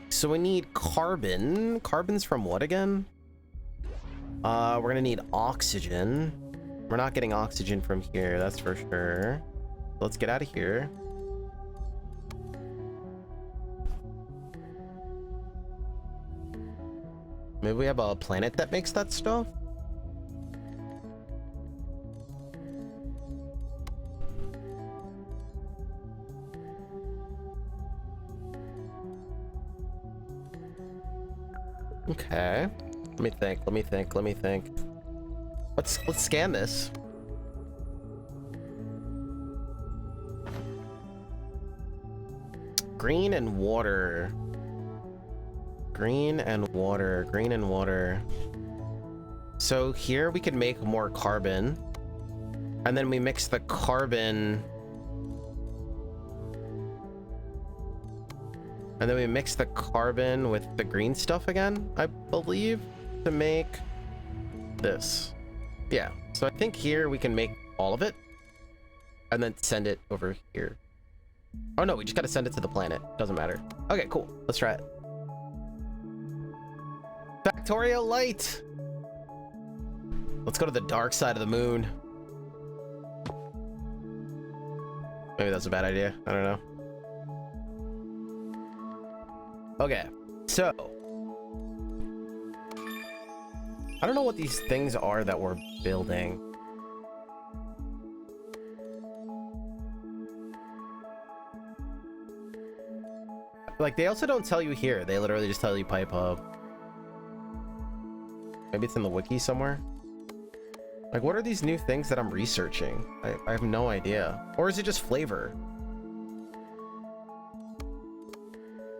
So we need carbon. Carbon's from what again? We're gonna need oxygen. We're not getting oxygen from here, that's for sure. Let's get out of here. Maybe we have a planet that makes that stuff? Okay. Let me think. Let's scan this. Green and water. Green and water. So here we can make more carbon. And then we mix the carbon. And then we mix the carbon with the green stuff again, I believe, to make this. Yeah, so I think here we can make all of it and then send it over here. Oh no, we just gotta send it to the planet. Doesn't matter. Okay, cool. Let's try it. Factorial light! Let's go to the dark side of the moon. Maybe that's a bad idea. I don't know. Okay, so I don't know what these things are that we're building. Like, they also don't tell you here. They literally just tell you pipe hub. Maybe it's in the wiki somewhere. Like, what are these new things that I'm researching? I have no idea. Or is it just flavor?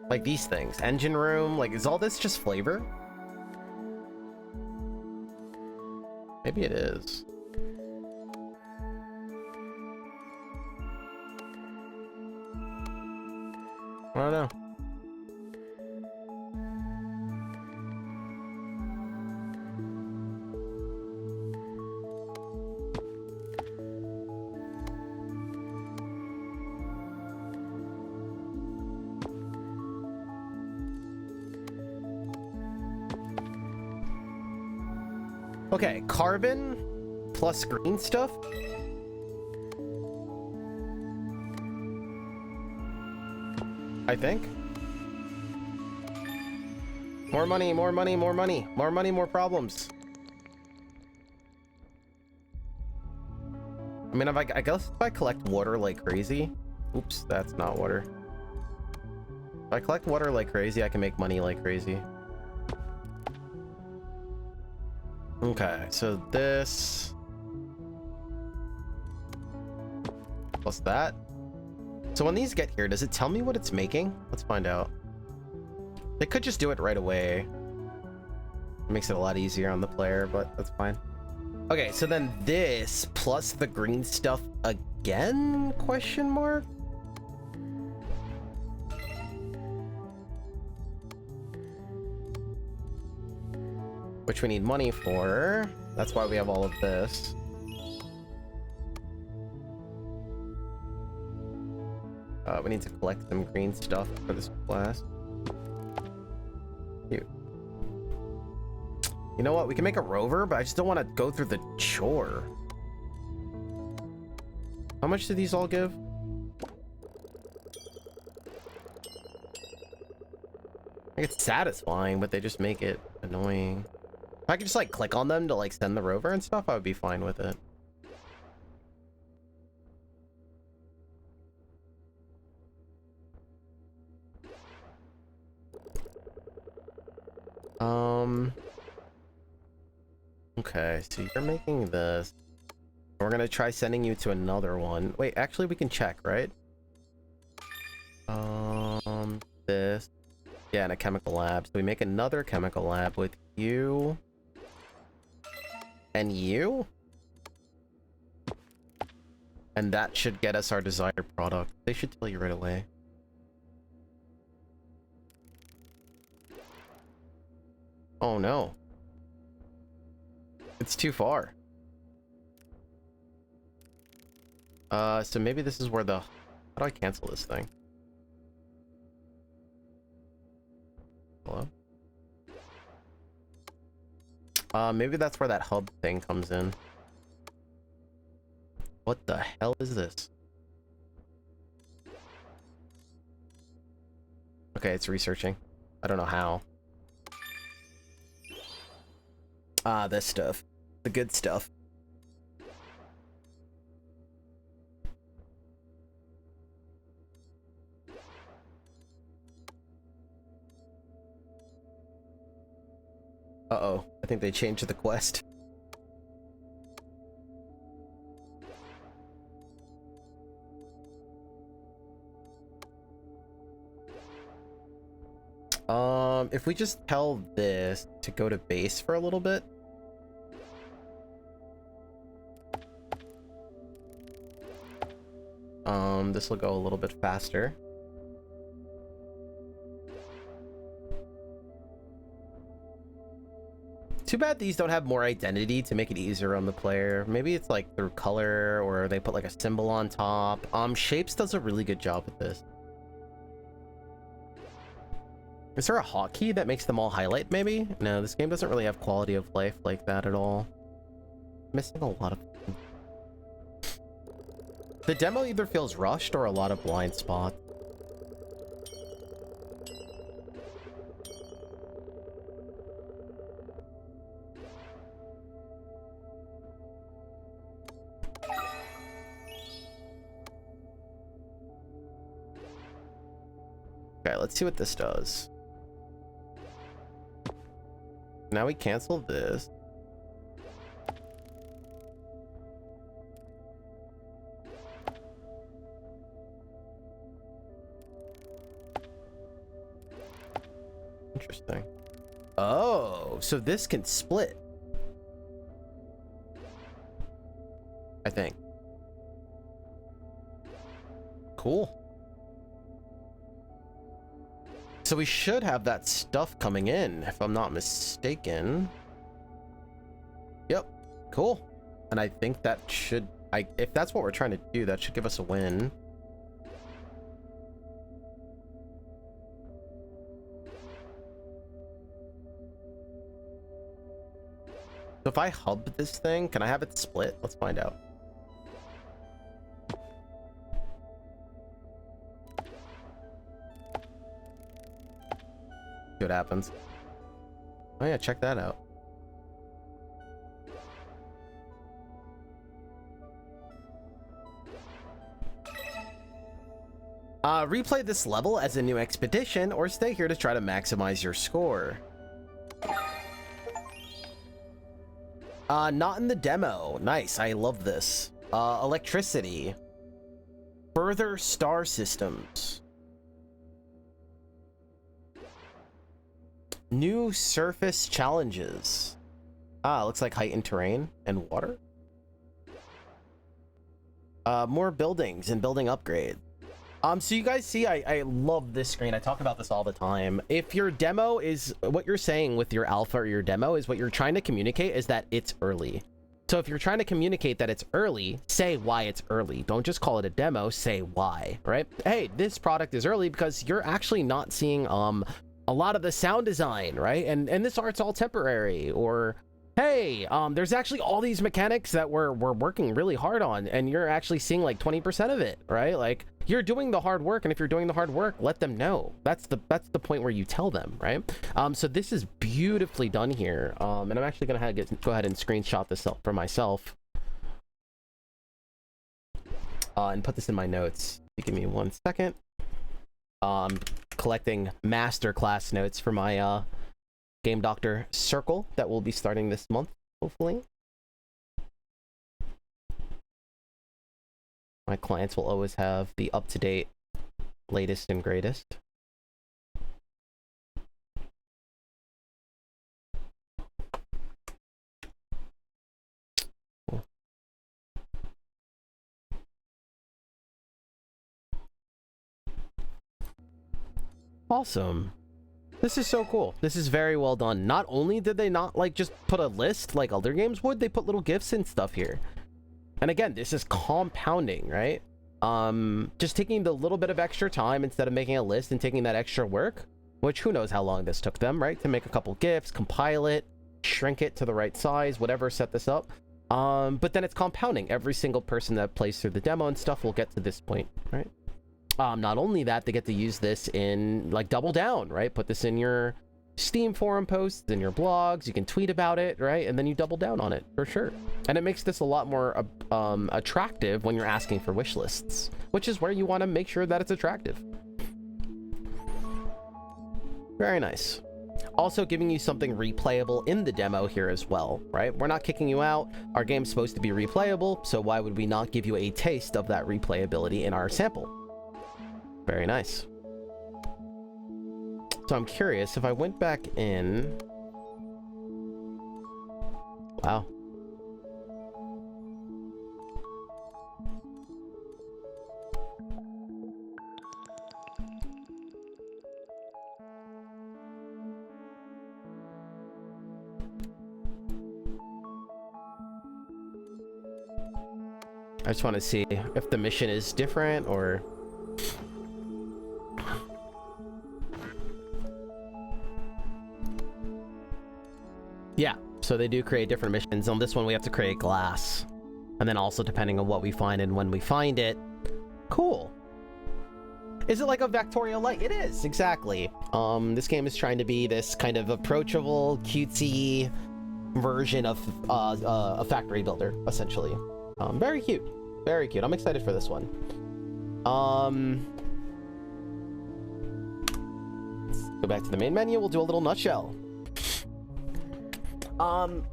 Like these things. Engine room. Like, is all this just flavor? Maybe it is. I don't know. Okay, carbon plus green stuff. I think. More money, more money, more money. More money, more problems. I mean, I guess if I collect water like crazy. Oops, that's not water. If I collect water like crazy, I can make money like crazy. Okay, so this plus that. So when these get here, does it tell me what it's making? Let's find out. They could just do it right away. It makes it a lot easier on the player, but that's fine. Okay, so then this plus the green stuff again? Question mark? Which we need money for. That's why we have all of this. We need to collect some green stuff for this blast. Cute. You know what? We can make a rover, but I just don't want to go through the chore. How much do these all give? Like, it's satisfying, but they just make it annoying. If I could just like click on them to like send the rover and stuff, I would be fine with it. Okay, so you're making this. We're gonna try sending you to another one. Wait, actually we can check, right? This. Yeah, in a chemical lab. So we make another chemical lab with you. And you? And that should get us our desired product. They should tell you right away. Oh no. It's too far. So maybe this is where the... How do I cancel this thing? Hello? Maybe that's where that hub thing comes in. What the hell is this? Okay, it's researching. I don't know how. Ah, this stuff. The good stuff. Uh-oh. I think they changed the quest. If we just tell this to go to base for a little bit. This will go a little bit faster. Too bad these don't have more identity to make it easier on the player. Maybe it's like through color, or they put like a symbol on top. Shapes does a really good job with this. Is there a hotkey that makes them all highlight, maybe? No, this game doesn't really have quality of life like that at all. Missing a lot of... The demo either feels rushed or a lot of blind spots. Okay, let's see what this does. Now we cancel this. Interesting. Oh, so this can split. I think. Cool. So we should have that stuff coming in, if I'm not mistaken. Yep. Cool. And I think that should... if that's what we're trying to do, that should give us a win. So if I hub this thing, can I have it split? Let's find out. See what happens. Oh yeah, check that out. Replay this level as a new expedition or stay here to try to maximize your score. Not in the demo. Nice, I love this. Electricity. Further star systems. New surface challenges. Looks like height and terrain and water. More buildings and building upgrades. So you guys see, I love this screen. I talk about this all the time. If your demo is what you're saying with your alpha or your demo is what you're trying to communicate is that it's early. So if you're trying to communicate that it's early, say why it's early. Don't just call it a demo, say why, right? Hey, this product is early because you're actually not seeing a lot of the sound design, right? And this art's all temporary. Or hey, there's actually all these mechanics that we're working really hard on, and you're actually seeing like 20% of it, right? Like, you're doing the hard work, and if you're doing the hard work, let them know. That's the point where you tell them, right? So this is beautifully done here, and I'm actually gonna go ahead and screenshot this up for myself, and put this in my notes. Give me 1 second. Collecting masterclass notes for my Game Doctor Circle that will be starting this month, hopefully. My clients will always have the up-to-date latest and greatest. Cool. Awesome. This is so cool. This is very well done. Not only did they not like just put a list like other games would, they put little gifs and stuff here. And again, this is compounding, right? Just taking the little bit of extra time instead of making a list and taking that extra work, which who knows how long this took them, right? To make a couple GIFs, compile it, shrink it to the right size, whatever, set this up. But then it's compounding. Every single person that plays through the demo and stuff will get to this point, right? Not only that, they get to use this in, like, Double Down, right? Put this in your Steam forum posts, in your blogs, you can tweet about it, right? And then you double down on it, for sure. And it makes this a lot more attractive when you're asking for wish lists, which is where you want to make sure that it's attractive. Very nice. Also giving you something replayable in the demo here as well, right? We're not kicking you out. Our game's supposed to be replayable, so why would we not give you a taste of that replayability in our sample? Very nice. So I'm curious, if I went back in... Wow. I just want to see if the mission is different or... Yeah, so they do create different missions. On this one, we have to create glass. And then also depending on what we find and when we find it. Cool. Is it like a Factorio Light? It is, exactly. This game is trying to be this kind of approachable, cutesy version of a factory builder, essentially. Very cute. Very cute. I'm excited for this one. Let's go back to the main menu. We'll do a little nutshell.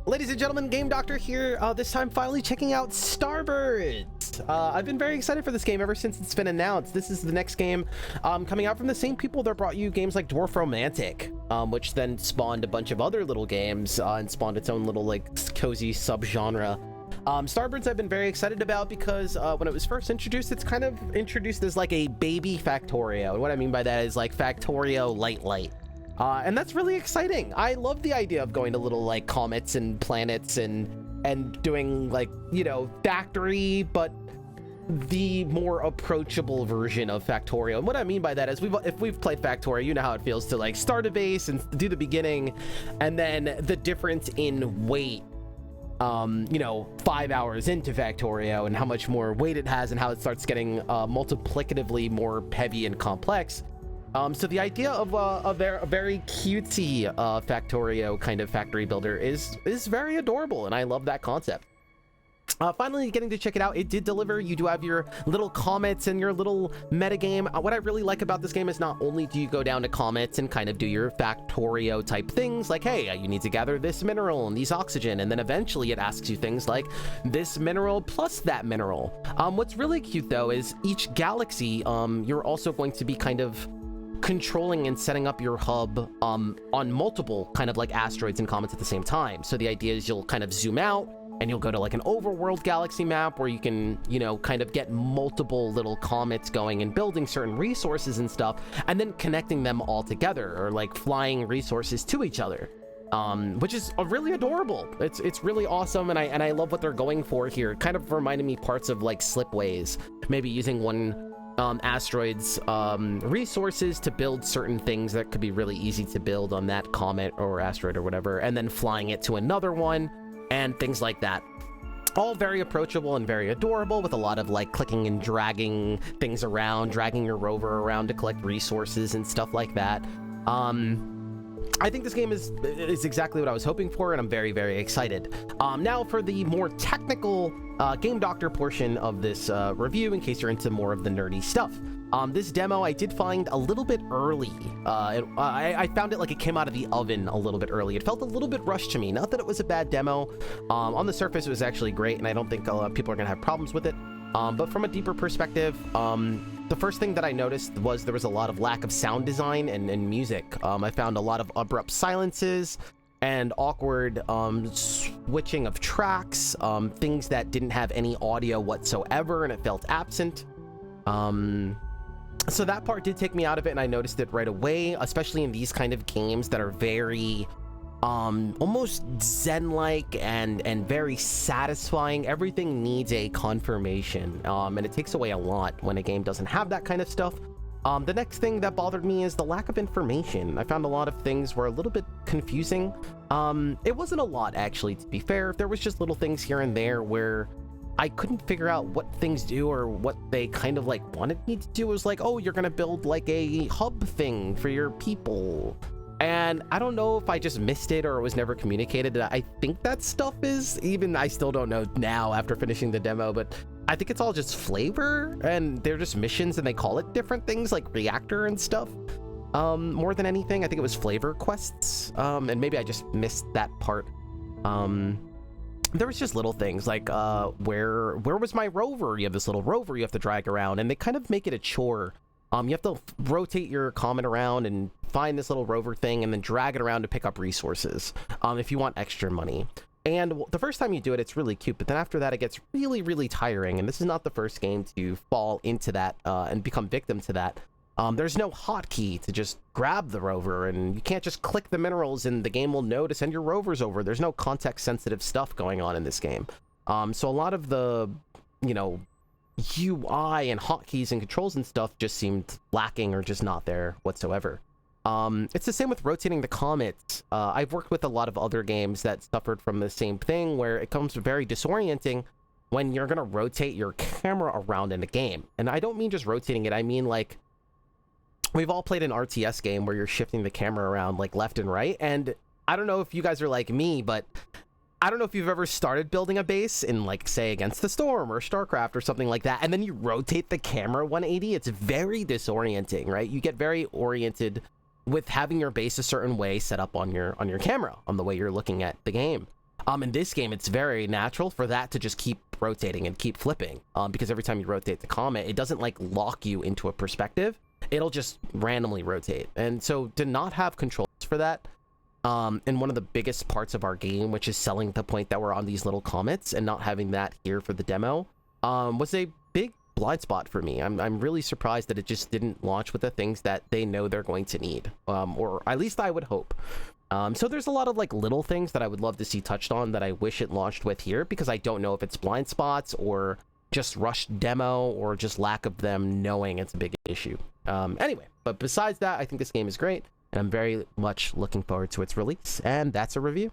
Ladies and gentlemen, Game Doctor here, this time finally checking out Starbirds. I've been very excited for this game ever since it's been announced. This is the next game coming out from the same people that brought you games like Dwarf Romantic, which then spawned a bunch of other little games and spawned its own little like cozy subgenre. Starbirds I've been very excited about because when it was first introduced, it's kind of introduced as like a baby Factorio. And what I mean by that is like Factorio Light. And that's really exciting. I love the idea of going to little like comets and planets and doing like, you know, factory, but the more approachable version of Factorio. And what I mean by that is if we've played Factorio, you know how it feels to like start a base and do the beginning, and then the difference in weight, you know, 5 hours into Factorio and how much more weight it has and how it starts getting multiplicatively more heavy and complex. So the idea of a very cutesy Factorio kind of factory builder is very adorable, and I love that concept. Finally getting to check it out. It did deliver. You do have your little comets and your little metagame. What I really like about this game is not only do you go down to comets and kind of do your Factorio type things like, hey, you need to gather this mineral and these oxygen, and then eventually it asks you things like this mineral plus that mineral. What's really cute though is each galaxy, you're also going to be kind of controlling and setting up your hub on multiple kind of like asteroids and comets at the same time. So the idea is you'll kind of zoom out and you'll go to like an overworld galaxy map where you can, you know, kind of get multiple little comets going and building certain resources and stuff, and then connecting them all together, or like flying resources to each other, which is really adorable. It's really awesome, and I love what they're going for here. It kind of reminded me parts of like Slipways, maybe using one asteroid's resources to build certain things that could be really easy to build on that comet or asteroid or whatever, and then flying it to another one and things like that. All very approachable and very adorable, with a lot of like clicking and dragging things around, dragging your rover around to collect resources and stuff like that. I think this game is exactly what I was hoping for, and I'm very, very excited. Now for the more technical Game Doctor portion of this review, in case you're into more of the nerdy stuff. This demo I did find a little bit early. I found it like it came out of the oven a little bit early. It felt a little bit rushed to me. Not that it was a bad demo. On the surface, it was actually great, and I don't think a lot of people are going to have problems with it. But from a deeper perspective, the first thing that I noticed was there was a lot of lack of sound design and music. I found a lot of abrupt silences and awkward switching of tracks, things that didn't have any audio whatsoever, and it felt absent. So that part did take me out of it, and I noticed it right away, especially in these kind of games that are very almost zen-like and very satisfying. Everything needs a confirmation, and it takes away a lot when a game doesn't have that kind of stuff. The next thing that bothered me is the lack of information. I found a lot of things were a little bit confusing. It wasn't a lot, actually, to be fair. There was just little things here and there where I couldn't figure out what things do or what they kind of like wanted me to do. It was like, oh, you're gonna build like a hub thing for your people. And I don't know if I just missed it or it was never communicated. I think that stuff is, even I still don't know now after finishing the demo, but I think it's all just flavor and they're just missions and they call it different things like reactor and stuff. More than anything, I think it was flavor quests. And maybe I just missed that part. There was just little things like where was my rover? You have this little rover you have to drag around and they kind of make it a chore. You have to rotate your comet around and find this little rover thing and then drag it around to pick up resources if you want extra money. And the first time you do it, it's really cute, but then after that, it gets really, really tiring. And this is not the first game to fall into that and become victim to that. There's no hotkey to just grab the rover, and you can't just click the minerals and the game will know to send your rovers over. There's no context-sensitive stuff going on in this game. So a lot of the, you know, UI and hotkeys and controls and stuff just seemed lacking or just not there whatsoever. It's the same with rotating the comets. I've worked with a lot of other games that suffered from the same thing where it comes very disorienting when you're gonna rotate your camera around in a game. And I don't mean just rotating it, I mean like we've all played an RTS game where you're shifting the camera around like left and right, and I don't know if you guys are like me, but I don't know if you've ever started building a base in, like, say, Against the Storm or StarCraft or something like that, and then you rotate the camera 180. It's very disorienting, right? You get very oriented with having your base a certain way set up on your camera, on the way you're looking at the game. In this game, it's very natural for that to just keep rotating and keep flipping, because every time you rotate the comet, it doesn't, like, lock you into a perspective. It'll just randomly rotate. And so to not have controls for that, and one of the biggest parts of our game, which is selling the point that we're on these little comets and not having that here for the demo, was a big blind spot for me. I'm really surprised that it just didn't launch with the things that they know they're going to need, or at least I would hope. So there's a lot of like little things that I would love to see touched on that I wish it launched with here, because I don't know if it's blind spots or just rushed demo or just lack of them knowing it's a big issue. Anyway, but besides that, I think this game is great. And I'm very much looking forward to its release, and that's a review.